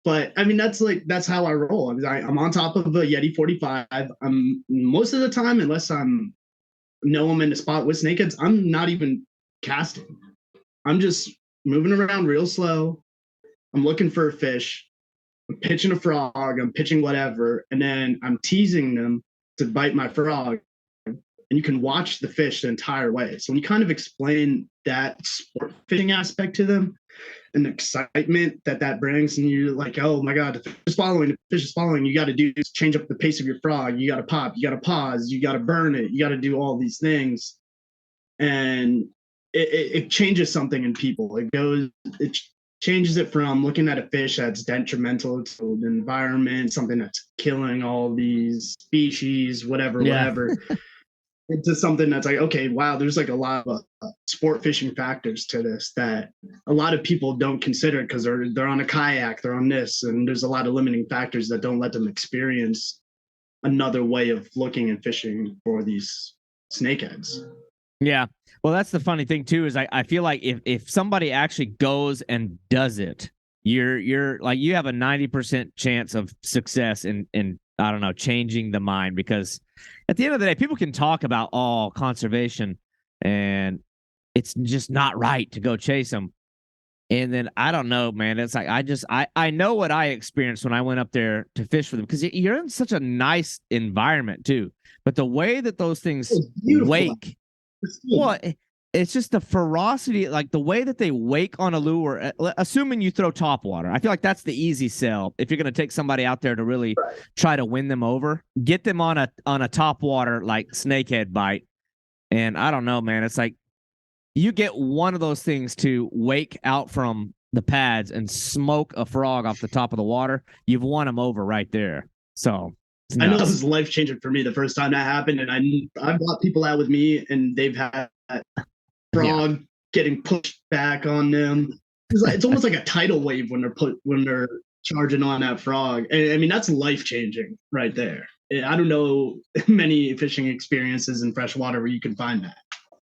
But I mean, that's how I roll. I'm on top of a Yeti 45. I'm most of the time, unless I'm in the spot with snakeheads, I'm not even casting. I'm just moving around real slow. I'm looking for a fish. I'm pitching a frog, I'm pitching whatever, and then I'm teasing them to bite my frog. And you can watch the fish the entire way. So when you kind of explain that sport fishing aspect to them and the excitement that brings, and you're like, oh my God, the fish is following, you got to do is change up the pace of your frog. You got to pop, you got to pause, you got to burn it, you got to do all these things. And it changes something in people. It changes it from looking at a fish that's detrimental to the environment, something that's killing all these species, whatever, into something that's like, okay, wow, there's like a lot of sport fishing factors to this that a lot of people don't consider because they're on a kayak, they're on this, and there's a lot of limiting factors that don't let them experience another way of looking and fishing for these snakeheads. Yeah. Well, that's the funny thing too, is I feel like if somebody actually goes and does it, you're like, you have a 90% chance of success in I don't know, changing the mind, because at the end of the day, people can talk about all conservation and it's just not right to go chase them. And then I don't know, man. It's like I know what I experienced when I went up there to fish for them, because you're in such a nice environment too. But the way that those things wake, well, it's just the ferocity, like the way that they wake on a lure, assuming you throw top water. I feel like that's the easy sell. If you're going to take somebody out there to really try to win them over, get them on a top water, like snakehead bite. And I don't know, man, it's like you get one of those things to wake out from the pads and smoke a frog off the top of the water. You've won them over right there. So I know that was life changing for me the first time that happened, and I brought people out with me, and they've had frog getting pushed back on them. It's almost like a tidal wave when they're charging on that frog. And I mean, that's life changing right there. I don't know many fishing experiences in freshwater where you can find that.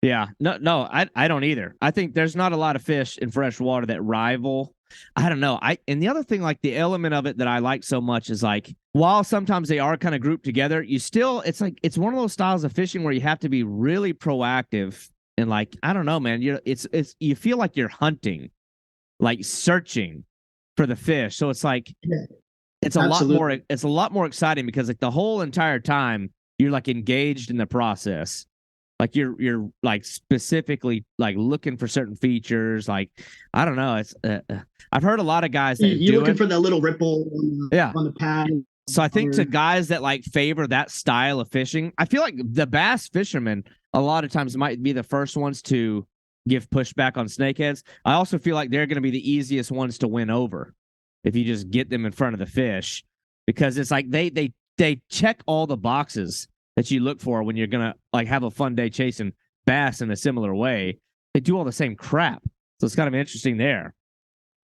Yeah, no, I don't either. I think there's not a lot of fish in freshwater that rival. I don't know. And the other thing, like the element of it that I like so much is like, while sometimes they are kind of grouped together, it's like it's one of those styles of fishing where you have to be really proactive and like, I don't know, man. You feel like you're hunting, like searching for the fish. So it's like it's a lot more exciting, because like the whole entire time you're like engaged in the process. Like you're like specifically like looking for certain features. Like, I don't know. It's I've heard a lot of guys that you're looking for that little ripple on the pad. So I think to guys that like favor that style of fishing, I feel like the bass fishermen a lot of times might be the first ones to give pushback on snakeheads. I also feel like they're going to be the easiest ones to win over if you just get them in front of the fish, because it's like they check all the boxes that you look for when you're going to like have a fun day chasing bass in a similar way. They do all the same crap. So it's kind of interesting there.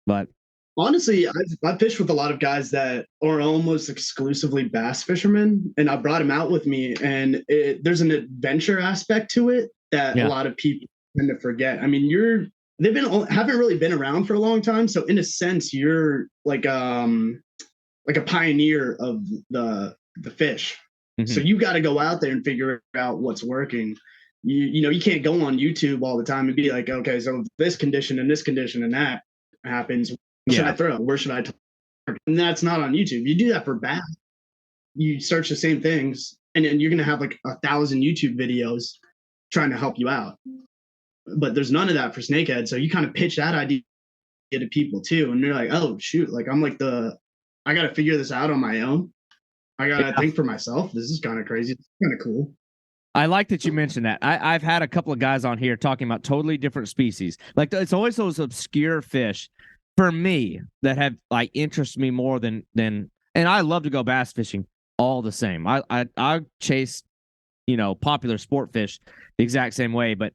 But honestly, I've fished with a lot of guys that are almost exclusively bass fishermen, and I brought them out with me, and there's an adventure aspect to it that a lot of people tend to forget. I mean, haven't really been around for a long time, so in a sense, you're like a pioneer of the fish. Mm-hmm. So you got to go out there and figure out what's working. You can't go on YouTube all the time and be like, okay, so this condition and that happens. What should I throw? Where should I target? And that's not on YouTube. You do that for bass. you search the same things, and then you're going to have like 1,000 YouTube videos trying to help you out. But there's none of that for Snakehead. So you kind of pitch that idea to people too. And they're like, oh, shoot, like I'm like I got to figure this out on my own. I got to think for myself. This is kind of crazy. It's kind of cool. I like that you mentioned that. I've had a couple of guys on here talking about totally different species. Like it's always those obscure fish for me that have like interest me more than and I love to go bass fishing all the same. I chase, popular sport fish the exact same way. But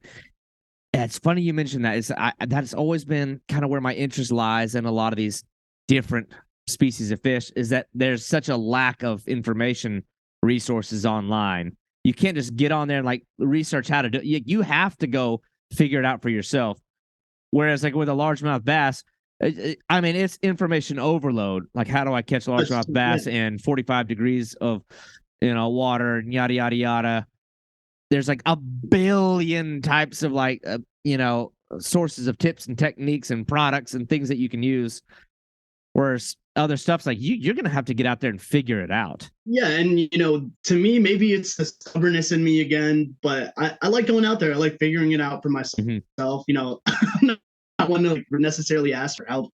it's funny you mentioned that. That's always been kind of where my interest lies in a lot of these different species of fish, is that there's such a lack of information resources online. You can't just get on there and like research how to do it. You have to go figure it out for yourself. Whereas like with a largemouth bass, it's information overload. Like, how do I catch largemouth bass in 45 degrees of, water and yada, yada, yada. There's like a billion types of like, sources of tips and techniques and products and things that you can use. Whereas other stuff's like you're going to have to get out there and figure it out. Yeah. And, to me, maybe it's the stubbornness in me again, but I like going out there. I like figuring it out for myself. Mm-hmm. I want to necessarily ask for help.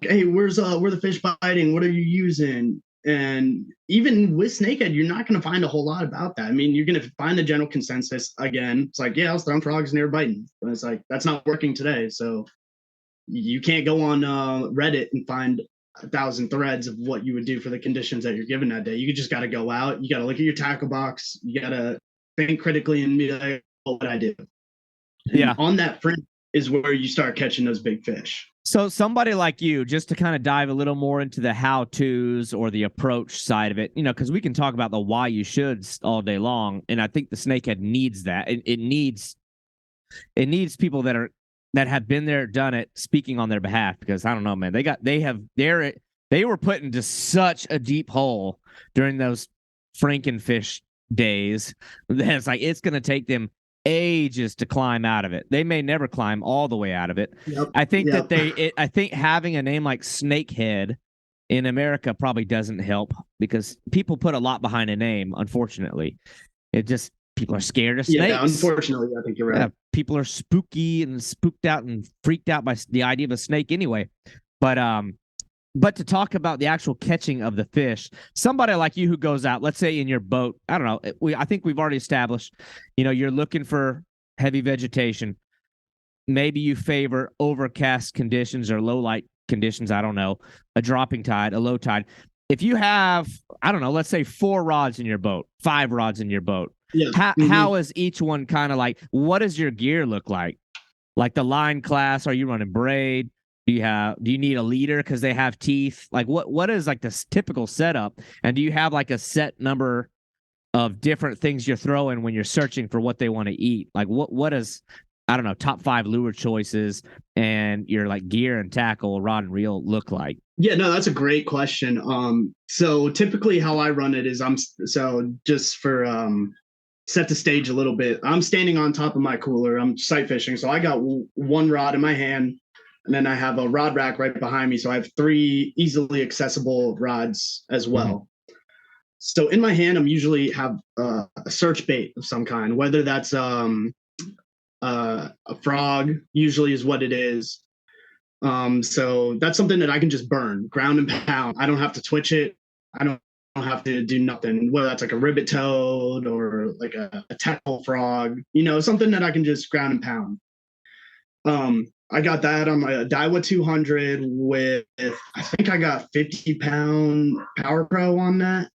Hey, where the fish biting? What are you using? And even with Snakehead, you're not going to find a whole lot about that. I mean, you're going to find the general consensus. Again, it's like, yeah, I was throwing frogs and they were biting. But it's like, that's not working today. So you can't go on Reddit and find 1,000 threads of what you would do for the conditions that you're given that day. You just got to go out. You got to look at your tackle box. You got to think critically and be like, what would I do? And on that front is where you start catching those big fish. So somebody like you, just to kind of dive a little more into the how-tos or the approach side of it, because we can talk about the why you shoulds all day long, and I think the Snakehead needs that. It needs people that have been there, done it, speaking on their behalf. Because I don't know, man, they were put into such a deep hole during those Frankenfish days that it's like it's going to take them ages to climb out of it. They may never climb all the way out of it. Yep. I think I think having a name like Snakehead in America probably doesn't help, because people put a lot behind a name. Unfortunately, people are scared of snakes. Yeah, unfortunately, I think you're right. People are spooky and spooked out and freaked out by the idea of a snake anyway. But to talk about the actual catching of the fish, somebody like you who goes out, let's say in your boat, I don't know, I think we've already established, you're looking for heavy vegetation. Maybe you favor overcast conditions or low light conditions. I don't know, a dropping tide, a low tide. If you have, I don't know, let's say 4 rods in your boat, 5 rods in your boat. Yeah. How is each one kind of like, what does your gear look like? Like the line class, are you running braid? Do you need a leader because they have teeth? Like what is like this typical setup? And do you have like a set number of different things you're throwing when you're searching for what they want to eat? Like what is, I don't know, top 5 lure choices and your like gear and tackle, rod and reel look like? Yeah, no, that's a great question. So typically how I run it is just for set the stage a little bit. I'm standing on top of my cooler. I'm sight fishing. So I got one rod in my hand, and then I have a rod rack right behind me. So I have 3 easily accessible rods as well. Mm-hmm. So in my hand, I'm usually have a search bait of some kind, whether that's a frog usually is what it is. So that's something that I can just burn, ground and pound. I don't have to twitch it. I don't have to do nothing, whether that's like a ribbit toad or like a tackle frog, something that I can just ground and pound. I got that on my Daiwa 200 with, I think I got 50-pound Power Pro on that.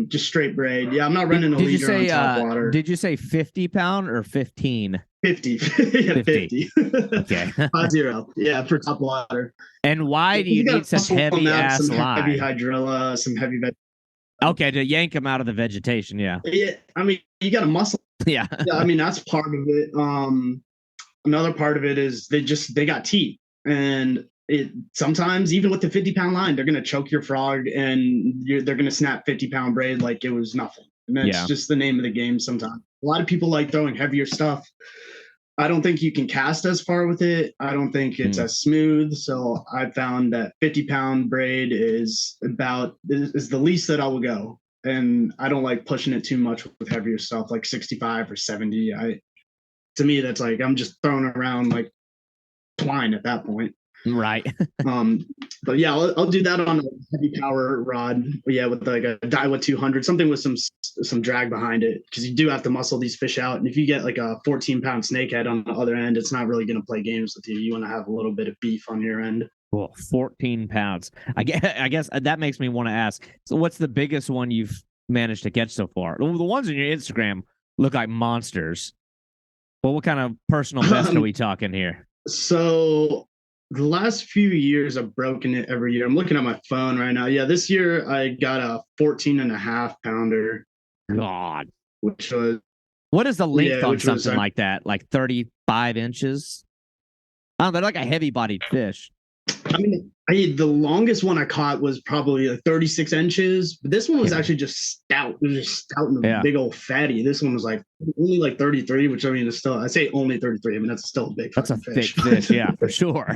Just straight braid. Yeah, I'm not running a leader on top water. Did you say 50-pound or 15? 50. Yeah, 50. Okay. 50. Yeah, for top water. And why do you need such heavy ass line? Heavy hydrilla, some heavy Okay, to yank them out of the vegetation, yeah. Yeah, I mean, you got a muscle. Yeah. I mean, that's part of it. Another part of it is they got teeth, and it sometimes even with the 50-pound line, they're gonna choke your frog and they're gonna snap 50-pound braid like it was nothing. And that's just the name of the game. Sometimes a lot of people like throwing heavier stuff. I don't think you can cast as far with it. I don't think it's as smooth. So I found that 50-pound braid is the least that I will go. And I don't like pushing it too much with heavier stuff like 65 or 70. To me, that's like I'm just throwing around like twine at that point. Right. But yeah, I'll do that on a heavy power rod. Yeah, with like a Daiwa 200, something with some drag behind it, because you do have to muscle these fish out. And if you get like a 14-pound snakehead on the other end, it's not really going to play games with you. You want to have a little bit of beef on your end. Well, 14 pounds. I guess that makes me want to ask. So, what's the biggest one you've managed to catch so far? Well, the ones on your Instagram look like monsters. Well, what kind of personal best are we talking here? So the last few years I've broken it every year. I'm looking at my phone right now. Yeah, this year I got a 14.5-pounder. God. Which was, what is the length on something like that? Like 35 inches? Oh, they're like a heavy bodied fish. I mean, the longest one I caught was probably like 36 inches, but this one was actually just stout. It was just stout and a big old fatty. This one was like only like 33, which I mean is still, I say only 33. I mean, that's still a big That's a fish. thick fish, yeah, for sure.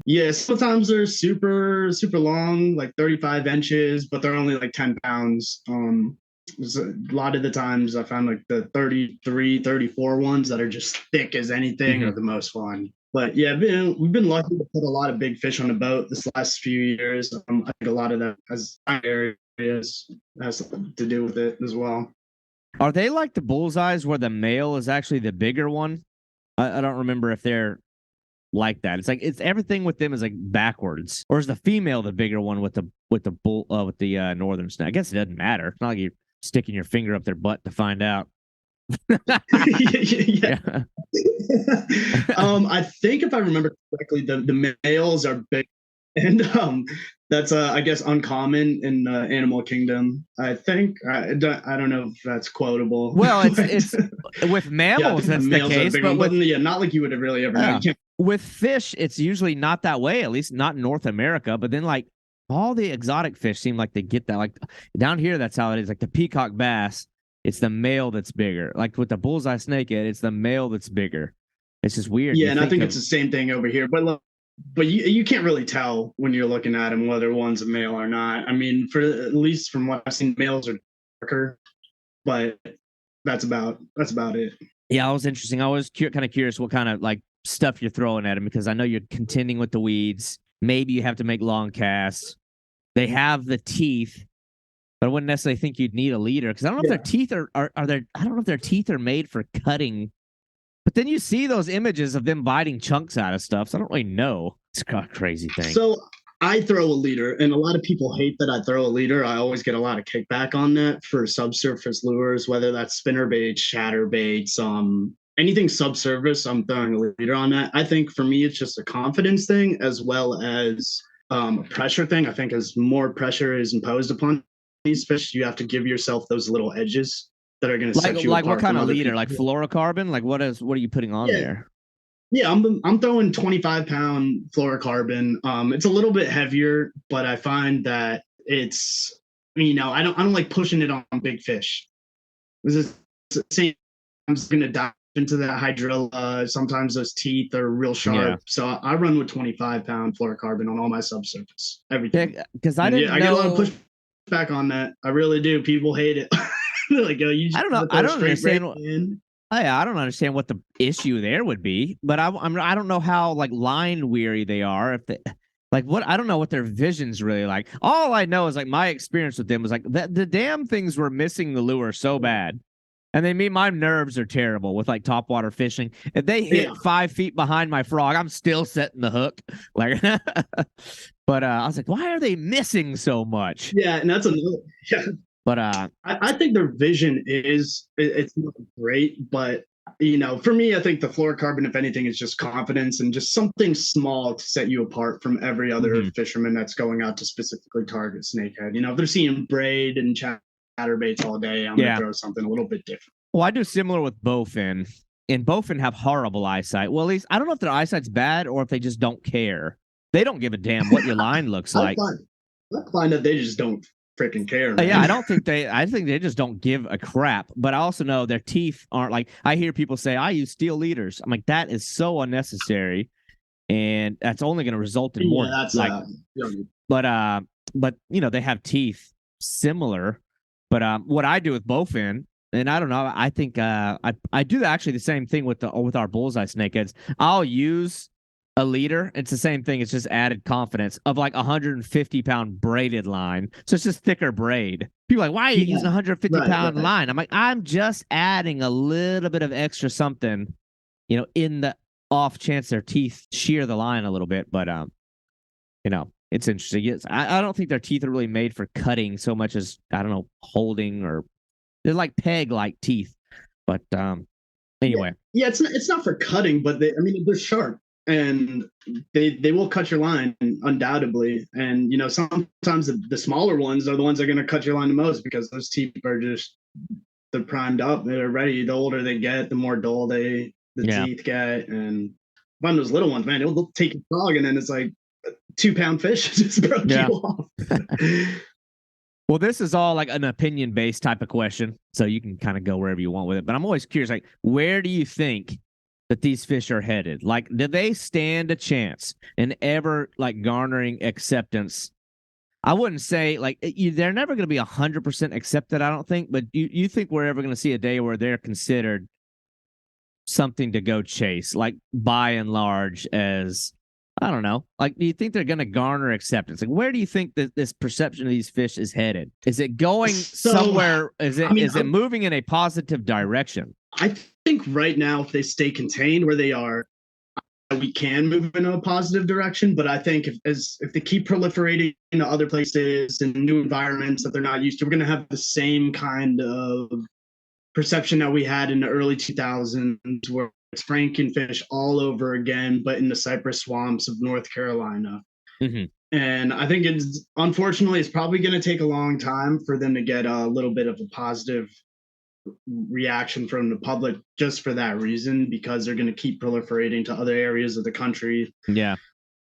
Yeah, sometimes they're super, super long, like 35 inches, but they're only like 10 pounds. A lot of the times I found like the 33, 34 ones that are just thick as anything are the most fun. But yeah, we've been lucky to put a lot of big fish on the boat this last few years. I think a lot of that has to do with it as well. Are they like the bullseyes where the male is actually the bigger one? I don't remember if they're like that. It's like everything with them is like backwards, or is the female the bigger one with the northern snake? I guess it doesn't matter. It's not like you're sticking your finger up their butt to find out. Yeah. I think if I remember correctly, the males are big, and that's I guess uncommon in the animal kingdom. I think I don't know if that's quotable. Well, it's with mammals that's the case, but not like you would have really ever known. With fish, it's usually not that way, at least not in North America. But then like all the exotic fish seem like they get that. Like down here, that's how it is. Like the peacock bass, it's the male that's bigger. Like with the bullseye snakehead, it's the male that's bigger. It's just weird. Yeah, and I think it's the same thing over here. But you can't really tell when you're looking at them whether one's a male or not. I mean, at least from what I've seen, males are darker, but that's about it. Yeah, it was interesting. I was kind of curious what kind of like stuff you're throwing at them, because I know you're contending with the weeds. Maybe you have to make long casts. They have the teeth, but I wouldn't necessarily think you'd need a leader, because I don't know if their teeth are there. I don't know if their teeth are made for cutting. But then you see those images of them biting chunks out of stuff, so I don't really know. It's a crazy thing. So I throw a leader, and a lot of people hate that I throw a leader. I always get a lot of kickback on that for subsurface lures, whether that's spinner baits, shatter baits, anything subsurface. I'm throwing a leader on that. I think for me, it's just a confidence thing as well as a pressure thing. I think as more pressure is imposed upon these fish, you have to give yourself those little edges that are going to set you apart. Like what kind of leader? People. Like fluorocarbon? Like what are you putting on there? Yeah, I'm throwing 25-pound fluorocarbon. It's a little bit heavier, but I find that it's, I don't like pushing it on big fish. I'm just going to dive into that hydrilla. Sometimes those teeth are real sharp. Yeah. So I run with 25-pound fluorocarbon on all my subsurface. Everything. Because I didn't know. I get a lot of pushback on that. I really do. People hate it. Like, you just I don't know. I don't understand. I don't understand what the issue there would be, but I don't know how like line weary they are. If they like what I don't know what their vision's really like. All I know is like my experience with them was like the damn things were missing the lure so bad. And my nerves are terrible with like topwater fishing. If they hit 5 feet behind my frog, I'm still setting the hook. Like, but I was like, why are they missing so much? Yeah, and that's another. Yeah. But I think their vision it's not great, but for me, I think the fluorocarbon, if anything, is just confidence and just something small to set you apart from every other fisherman that's going out to specifically target snakehead. If they're seeing braid and chatterbaits all day, I'm gonna throw something a little bit different. Well, I do similar with bowfin, and bowfin have horrible eyesight. Well, at least I don't know if their eyesight's bad or if they just don't care. They don't give a damn what your line looks like. I find that they just don't freaking care. Man. Yeah, I think they just don't give a crap. But I also know their teeth aren't like, I hear people say, I use steel leaders. I'm like, that is so unnecessary. And that's only going to result in more that's like, yeah. but you know, they have teeth similar. But what I do with bowfin, and I don't know, I think I do actually the same thing with our bullseye snakeheads. I'll use a leader. It's the same thing. It's just added confidence of like 150-pound braided line. So it's just thicker braid. People are like, why are you using 150-pound line? I'm like, I'm just adding a little bit of extra something, you know, in the off chance their teeth shear the line a little bit. But you know, it's interesting. I don't think their teeth are really made for cutting so much as, I don't know, holding, or they're like peg-like teeth. But anyway. Yeah, it's not for cutting, but they're sharp. And they will cut your line undoubtedly. And you know, sometimes the smaller ones are the ones that are going to cut your line the most, because those teeth are they're primed up, they're ready. The older they get, the more dull the teeth get. And find those little ones, man, they'll take a frog, and then it's like a 2-pound fish just broke you off. Well, this is all like an opinion-based type of question, so you can kind of go wherever you want with it. But I'm always curious, like, where do you think that these fish are headed? Like, do they stand a chance in ever like garnering acceptance? I wouldn't say like they're never going to be 100% accepted, I don't think, but you think we're ever going to see a day where they're considered something to go chase, like by and large, as, I don't know, like, do you think they're going to garner acceptance? Like, where do you think that this perception of these fish is headed? Is it going somewhere? Is it moving in a positive direction? I think right now, if they stay contained where they are, we can move in a positive direction. But I think if they keep proliferating to other places and new environments that they're not used to, we're going to have the same kind of perception that we had in the early 2000s, where it's frankenfish all over again, but in the cypress swamps of North Carolina. Mm-hmm. And I think unfortunately, it's probably going to take a long time for them to get a little bit of a positive reaction from the public, just for that reason, because they're going to keep proliferating to other areas of the country. Yeah.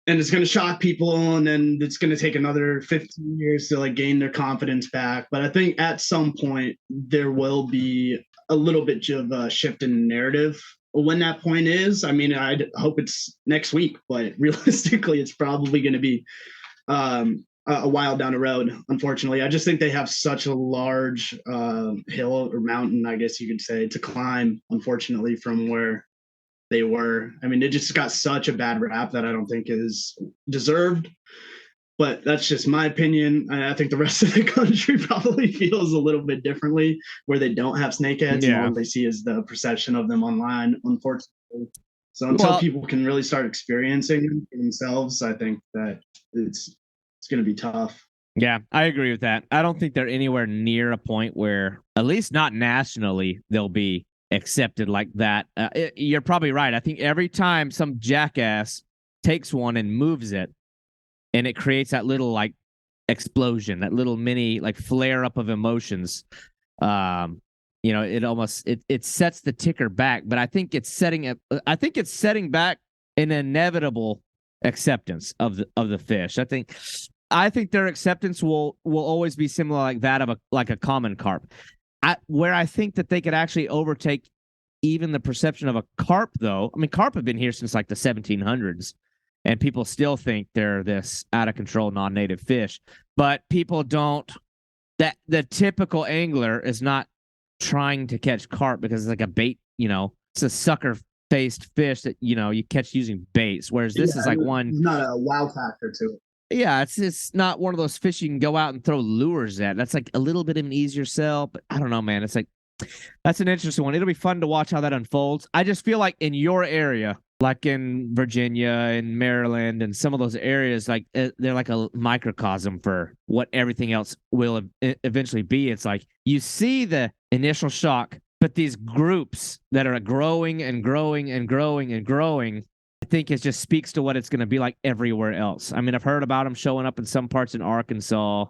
And it's going to shock people, and then it's going to take another 15 years to like gain their confidence back. But I think at some point there will be a little bit of a shift in narrative. When that point is, I mean, I hope it's next week, but realistically, it's probably going to be a while down the road. Unfortunately, I just think they have such a large hill or mountain, I guess you could say, to climb, unfortunately, from where they were. I mean, it just got such a bad rap that I don't think is deserved. But that's just my opinion. I think the rest of the country probably feels a little bit differently, where they don't have snakeheads, and all they see is the perception of them online, unfortunately. So until people can really start experiencing them for themselves, I think that it's going to be tough. Yeah, I agree with that. I don't think they're anywhere near a point where, at least not nationally, they'll be accepted like that. You're probably right. I think every time some jackass takes one and moves it, and it creates that little like explosion, that little mini like flare up of emotions, you know, it sets the ticker back. But I think it's setting back an inevitable acceptance of the fish. I think their acceptance will always be similar, like that of a common carp. Where I think that they could actually overtake even the perception of a carp, though. I mean, carp have been here since like the 1700s, and people still think they're this out of control non-native fish. But people don't. That the typical angler is not trying to catch carp because it's like a bait. You know, it's a sucker-faced fish that you catch using baits. Whereas this is like one. Not a wow factor to it. Yeah, it's not one of those fish you can go out and throw lures at. That's like a little bit of an easier sell, but I don't know, man. It's like, that's an interesting one. It'll be fun to watch how that unfolds. I just feel like in your area, like in Virginia and Maryland and some of those areas, like they're like a microcosm for what everything else will eventually be. It's like you see the initial shock, but these groups that are growing and growing and growing and growing, I think it just speaks to what it's going to be like everywhere else. I mean, I've heard about them showing up in some parts in Arkansas,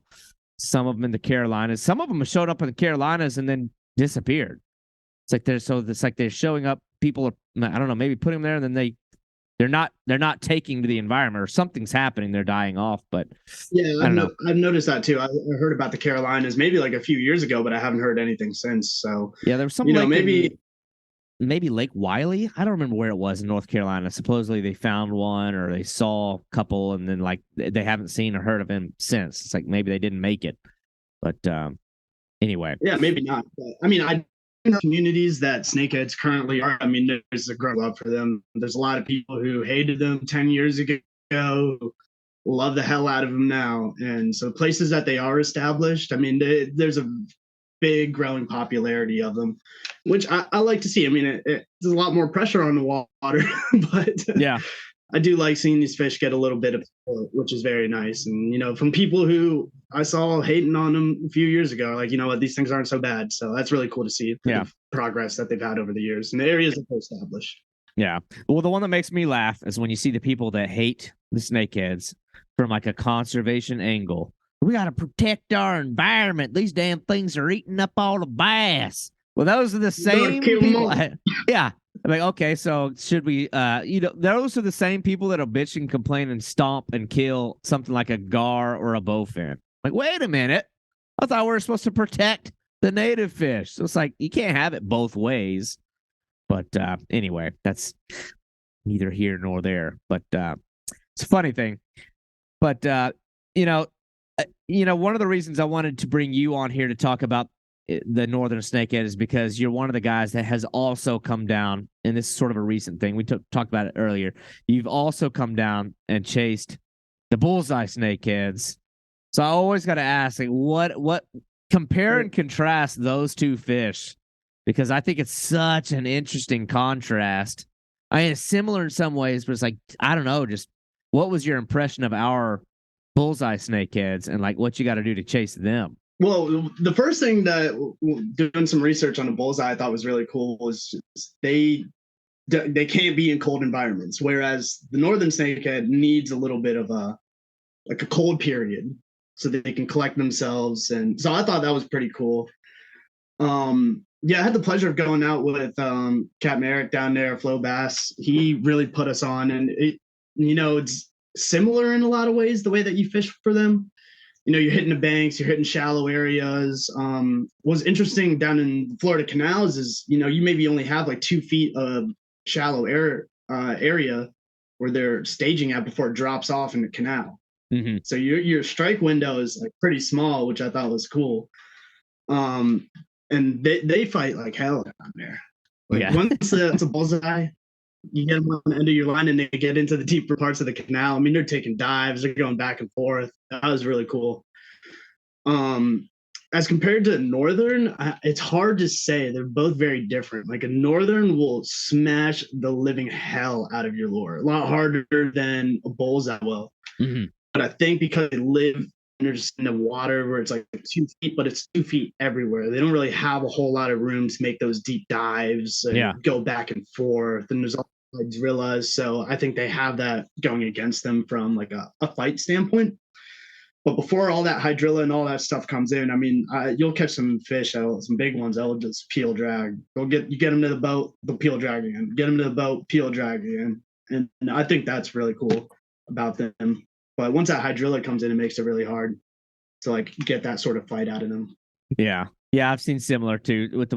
some of them in the Carolinas. Some of them have showed up in the Carolinas and then disappeared. It's like they're showing up. People are, I don't know, maybe putting them there and then they they're not taking to the environment, or something's happening. They're dying off. But Yeah, I don't know. I've noticed that too. I heard about the Carolinas maybe like a few years ago, but I haven't heard anything since. So, Yeah, there was some lake maybe maybe Lake Wiley. I don't remember where it was in North Carolina. Supposedly they found one or they saw a couple, and then like they haven't seen or heard of him since. It's like maybe they didn't make it. But anyway. yeah, maybe not. But, I mean, I communities that snakeheads currently are. I mean, there's a growing love for them. There's a lot of people who hated them 10 years ago, love the hell out of them now. And so places that they are established, I mean, there's a big growing popularity of them, which I like to see. I mean, there's a lot more pressure on the water, but yeah, I do like seeing these fish get a little bit of support, which is very nice. And, from people who I saw hating on them a few years ago, like, what, these things aren't so bad. So that's really cool to see the progress that they've had over the years and the areas that they established. Yeah. Well, the one that makes me laugh is when you see the people that hate the snakeheads from like a conservation angle. We got to protect our environment. These damn things are eating up all the bass. Well, those are the same people. Yeah. I'm like, okay, so should we, those are the same people that'll bitch and complain and stomp and kill something like a gar or a bowfin. Like, wait a minute. I thought we were supposed to protect the native fish. So it's like, you can't have it both ways. But anyway, that's neither here nor there. But it's a funny thing. But, one of the reasons I wanted to bring you on here to talk about the northern snakehead is because you're one of the guys that has also come down, and this is sort of a recent thing. We talked about it earlier. You've also come down and chased the bullseye snakeheads. So I always got to ask, like, what compare and contrast those two fish, because I think it's such an interesting contrast. I mean, it's similar in some ways, but it's like, I don't know, just what was your impression of our bullseye snakeheads and like what you got to do to chase them? Well, the first thing that doing some research on the bullseye I thought was really cool was they can't be in cold environments, whereas the northern snakehead needs a little bit of a cold period so that they can collect themselves. And so I thought that was pretty cool. Yeah, I had the pleasure of going out with Captain Eric down there, Flo Bass. He really put us on, and it's similar in a lot of ways the way that you fish for them. You're hitting the banks, you're hitting shallow areas. What's interesting down in Florida canals is, you maybe only have like 2 feet of shallow area where they're staging at before it drops off in the canal. Mm-hmm. So your strike window is like pretty small, which I thought was cool. And they fight like hell down there. Like once it's a bullseye, you get them on the end of your line and they get into the deeper parts of the canal. I mean, they're taking dives, they're going back and forth. That was really cool. As compared to northern, it's hard to say. They're both very different. Like a northern will smash the living hell out of your lure, a lot harder than a bullseye will. Mm-hmm. But I think because they live in the water where it's like 2 feet, but it's 2 feet everywhere. They don't really have a whole lot of room to make those deep dives and go back and forth. And there's all hydrillas, so I think they have that going against them from like a fight standpoint. But before all that hydrilla and all that stuff comes in, I mean, you'll catch some fish, some big ones. They'll just peel drag. You get them to the boat, they'll peel drag again. Get them to the boat, peel drag again. And I think that's really cool about them. But once that hydrilla comes in, it makes it really hard to like get that sort of fight out of them. Yeah, I've seen similar too with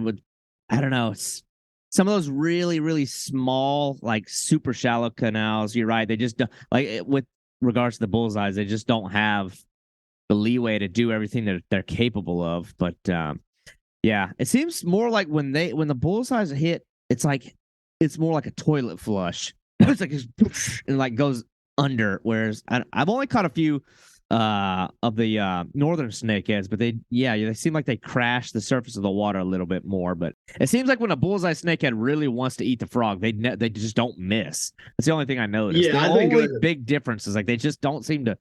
I don't know, some of those really, really small, like super shallow canals. You're right. They just don't, like with regards to the bullseyes, they just don't have the leeway to do everything that they're capable of. But it seems more like when the bullseyes hit, it's more like a toilet flush. It's like and like goes under. Whereas I've only caught a few of the northern snakeheads, but they seem like they crash the surface of the water a little bit more. But it seems like when a bullseye snakehead really wants to eat the frog, they just don't miss. That's the only thing I noticed. Yeah, the only big difference is like they just don't seem to.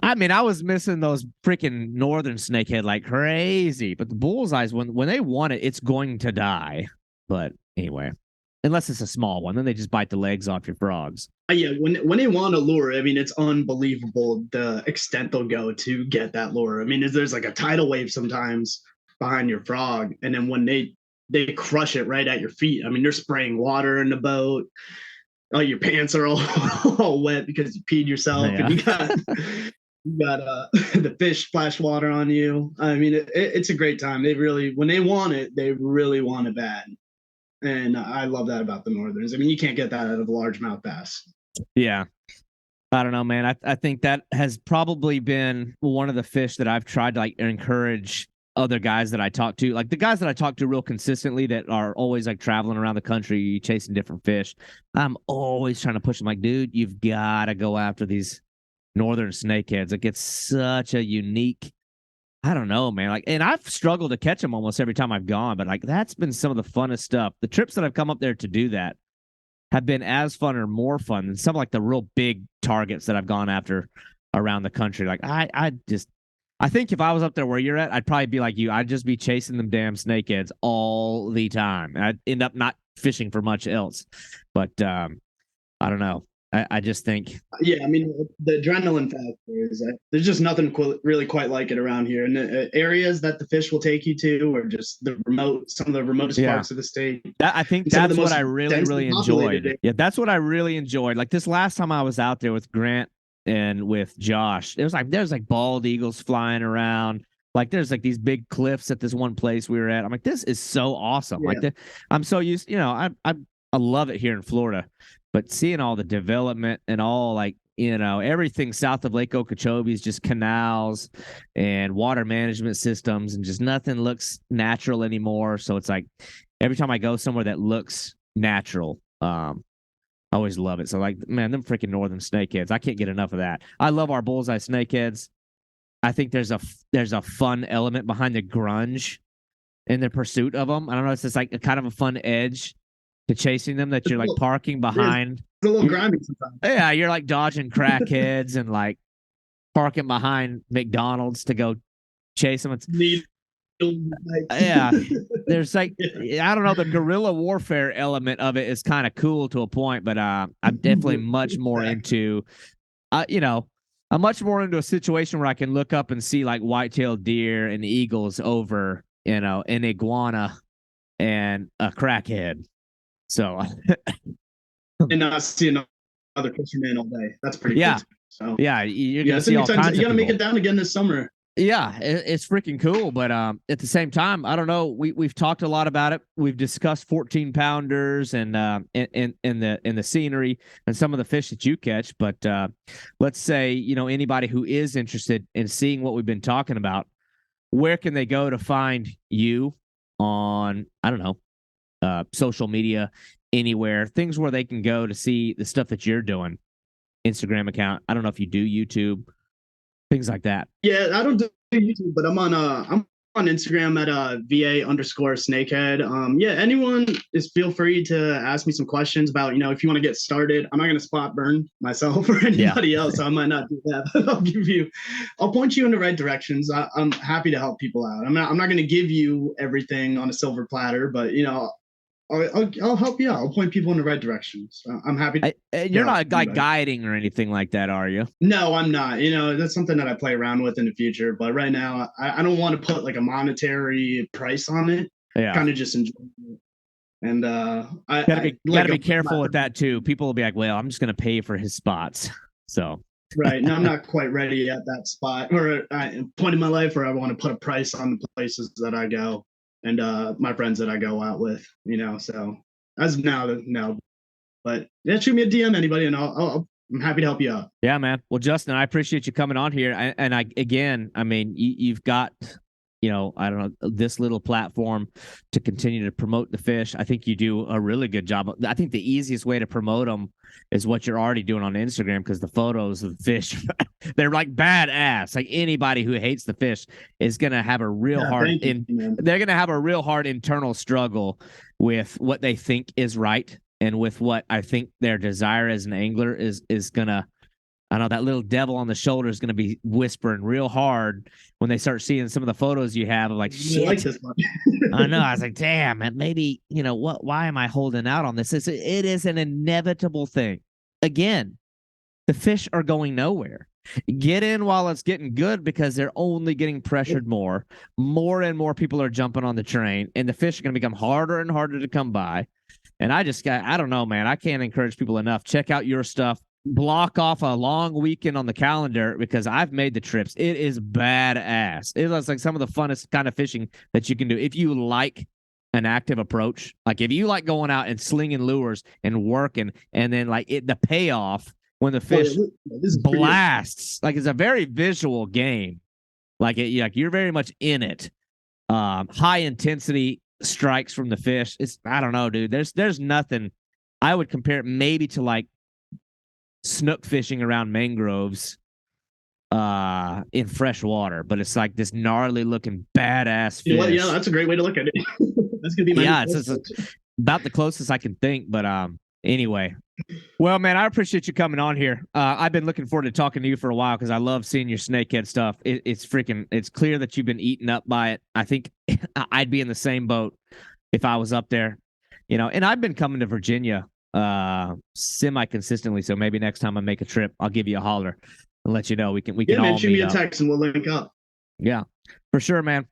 I mean, I was missing those freaking northern snakehead like crazy, but the bullseyes, when they want it, it's going to die. But anyway, unless it's a small one, then they just bite the legs off your frogs. Yeah, when they want a lure, I mean, it's unbelievable the extent they'll go to get that lure. I mean, there's like a tidal wave sometimes behind your frog, and then when they crush it right at your feet, I mean, they're spraying water in the boat. oh, your pants are all wet because you peed yourself, Yeah. and you got the fish splash water on you. I mean, it's a great time. They really, when they want it, they really want it bad, and I love that about the Northerns. I mean, you can't get that out of a largemouth bass. Yeah. I don't know, man. I think that has probably been one of the fish that I've tried to like encourage other guys that I talk to, like the guys that I talk to real consistently that are always like traveling around the country chasing different fish. I'm always trying to push them like, dude, you've got to go after these northern snakeheads. Like it's such a unique, I don't know, man. Like, and I've struggled to catch them almost every time I've gone, but like that's been some of the funnest stuff. The trips that I've come up there to do that have been as fun or more fun than some like the real big targets that I've gone after around the country. Like I think if I was up there where you're at, I'd probably be like you. I'd just be chasing them damn snakeheads all the time. I'd end up not fishing for much else. But I don't know. I just think. Yeah, I mean, the adrenaline factor is that there's just nothing really quite like it around here. And the areas that the fish will take you to are just some of the remotest parts of the state. I think that's what I really enjoyed. Yeah, that's what I really enjoyed. Like this last time I was out there with Grant and with Josh, there's like bald eagles flying around. Like there's like these big cliffs at this one place we were at. I'm like, this is so awesome. Yeah. Like I'm so used, I love it here in Florida. But seeing all the development and all like, everything south of Lake Okeechobee is just canals and water management systems and just nothing looks natural anymore. So it's like every time I go somewhere that looks natural, I always love it. So like, man, them freaking northern snakeheads, I can't get enough of that. I love our bullseye snakeheads. I think there's a fun element behind the grunge in the pursuit of them. I don't know. It's just like a kind of a fun edge to chasing them that you're like parking behind. It's a little grimy sometimes. Yeah, you're like dodging crackheads and like parking behind McDonald's to go chase them. Yeah, there's like I don't know, the guerrilla warfare element of it is kind of cool to a point, but I'm definitely much more into, I'm much more into a situation where I can look up and see like white-tailed deer and eagles over, an iguana and a crackhead. So, and not see another fisherman all day. That's pretty good. Too. So yeah, you're gonna see all kinds. You gotta make it down again this summer. Yeah, it's freaking cool. But at the same time, I don't know. We've talked a lot about it. We've discussed 14-pounders and in the scenery and some of the fish that you catch. But let's say anybody who is interested in seeing what we've been talking about, where can they go to find you on? I don't know. Social media, anywhere, things where they can go to see the stuff that you're doing. Instagram account. I don't know if you do YouTube, things like that. Yeah, I don't do YouTube, but I'm on Instagram at VA_Snakehead. Yeah, anyone feel free to ask me some questions about, if you want to get started. I'm not going to spot burn myself or anybody else, so I might not do that. But I'll point you in the right directions. I'm happy to help people out. I'm not going to give you everything on a silver platter, but I'll help you out. I'll point people in the right direction. So I'm happy. You're not like guiding or anything like that, are you? No, I'm not. That's something that I play around with in the future. But right now, I don't want to put like a monetary price on it. Yeah. Kind of just enjoy it. And I gotta be careful with that too. People will be like, "Well, I'm just gonna pay for his spots." So. Right. No, I'm not quite ready at that spot or point in my life where I want to put a price on the places that I go. And my friends that I go out with, so as of now, no. But yeah, shoot me a DM, anybody, and I'm happy to help you out. Yeah, man. Well, Justin, I appreciate you coming on here. You've got, I don't know, this little platform to continue to promote the fish. I think you do a really good job. I think the easiest way to promote them is what you're already doing on Instagram, because the photos of the fish, they're like badass. Like anybody who hates the fish is going to have a real they're going to have a real hard internal struggle with what they think is right and with what I think their desire as an angler is going to, I know that little devil on the shoulder is going to be whispering real hard when they start seeing some of the photos you have of like, shit. Like this one. I know. I was like, damn, maybe, why am I holding out on this? It is an inevitable thing. Again, the fish are going nowhere. Get in while it's getting good, because they're only getting pressured more. More and more people are jumping on the train, and the fish are going to become harder and harder to come by. And I don't know, man. I can't encourage people enough. Check out your stuff. Block off a long weekend on the calendar because I've made the trips. It is badass. It looks like some of the funnest kind of fishing that you can do. If you like an active approach, like if you like going out and slinging lures and working, and then like the payoff when the fish blasts, like it's a very visual game. Like you're very much in it. High intensity strikes from the fish. I don't know, dude. There's nothing. I would compare it maybe to like snook fishing around mangroves in fresh water, but it's like this gnarly looking badass fish. Yeah, that's a great way to look at it. That's gonna be my it's about the closest I can think. But anyway, well, man, I appreciate you coming on here. I've been looking forward to talking to you for a while because I love seeing your snakehead stuff. It's clear that you've been eaten up by it. I think I'd be in the same boat if I was up there, and I've been coming to Virginia semi-consistently, so maybe next time I make a trip I'll give you a holler and let you know we can all shoot me a up. text and we'll link up. Yeah, for sure, man.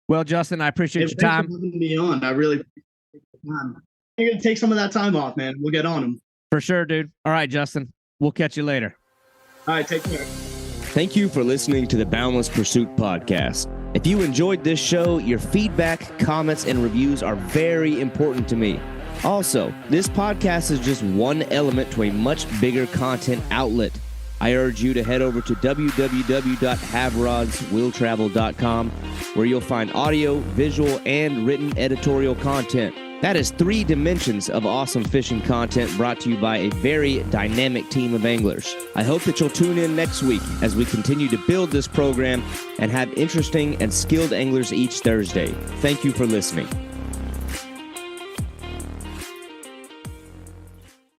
Well, Justin, I appreciate your time. Thanks for having me on. I really appreciate the time. You're gonna take some of that time off, man. We'll get on them. For sure, dude. All right, Justin, we'll catch you later. All right, take care. Thank you for listening to the Boundless Pursuit podcast. If you enjoyed this show, your feedback, comments, and reviews are very important to me. Also, this podcast is just one element to a much bigger content outlet. I urge you to head over to www.haverodswilltravel.com, where you'll find audio, visual, and written editorial content. That is 3 dimensions of awesome fishing content brought to you by a very dynamic team of anglers. I hope that you'll tune in next week as we continue to build this program and have interesting and skilled anglers each Thursday. Thank you for listening.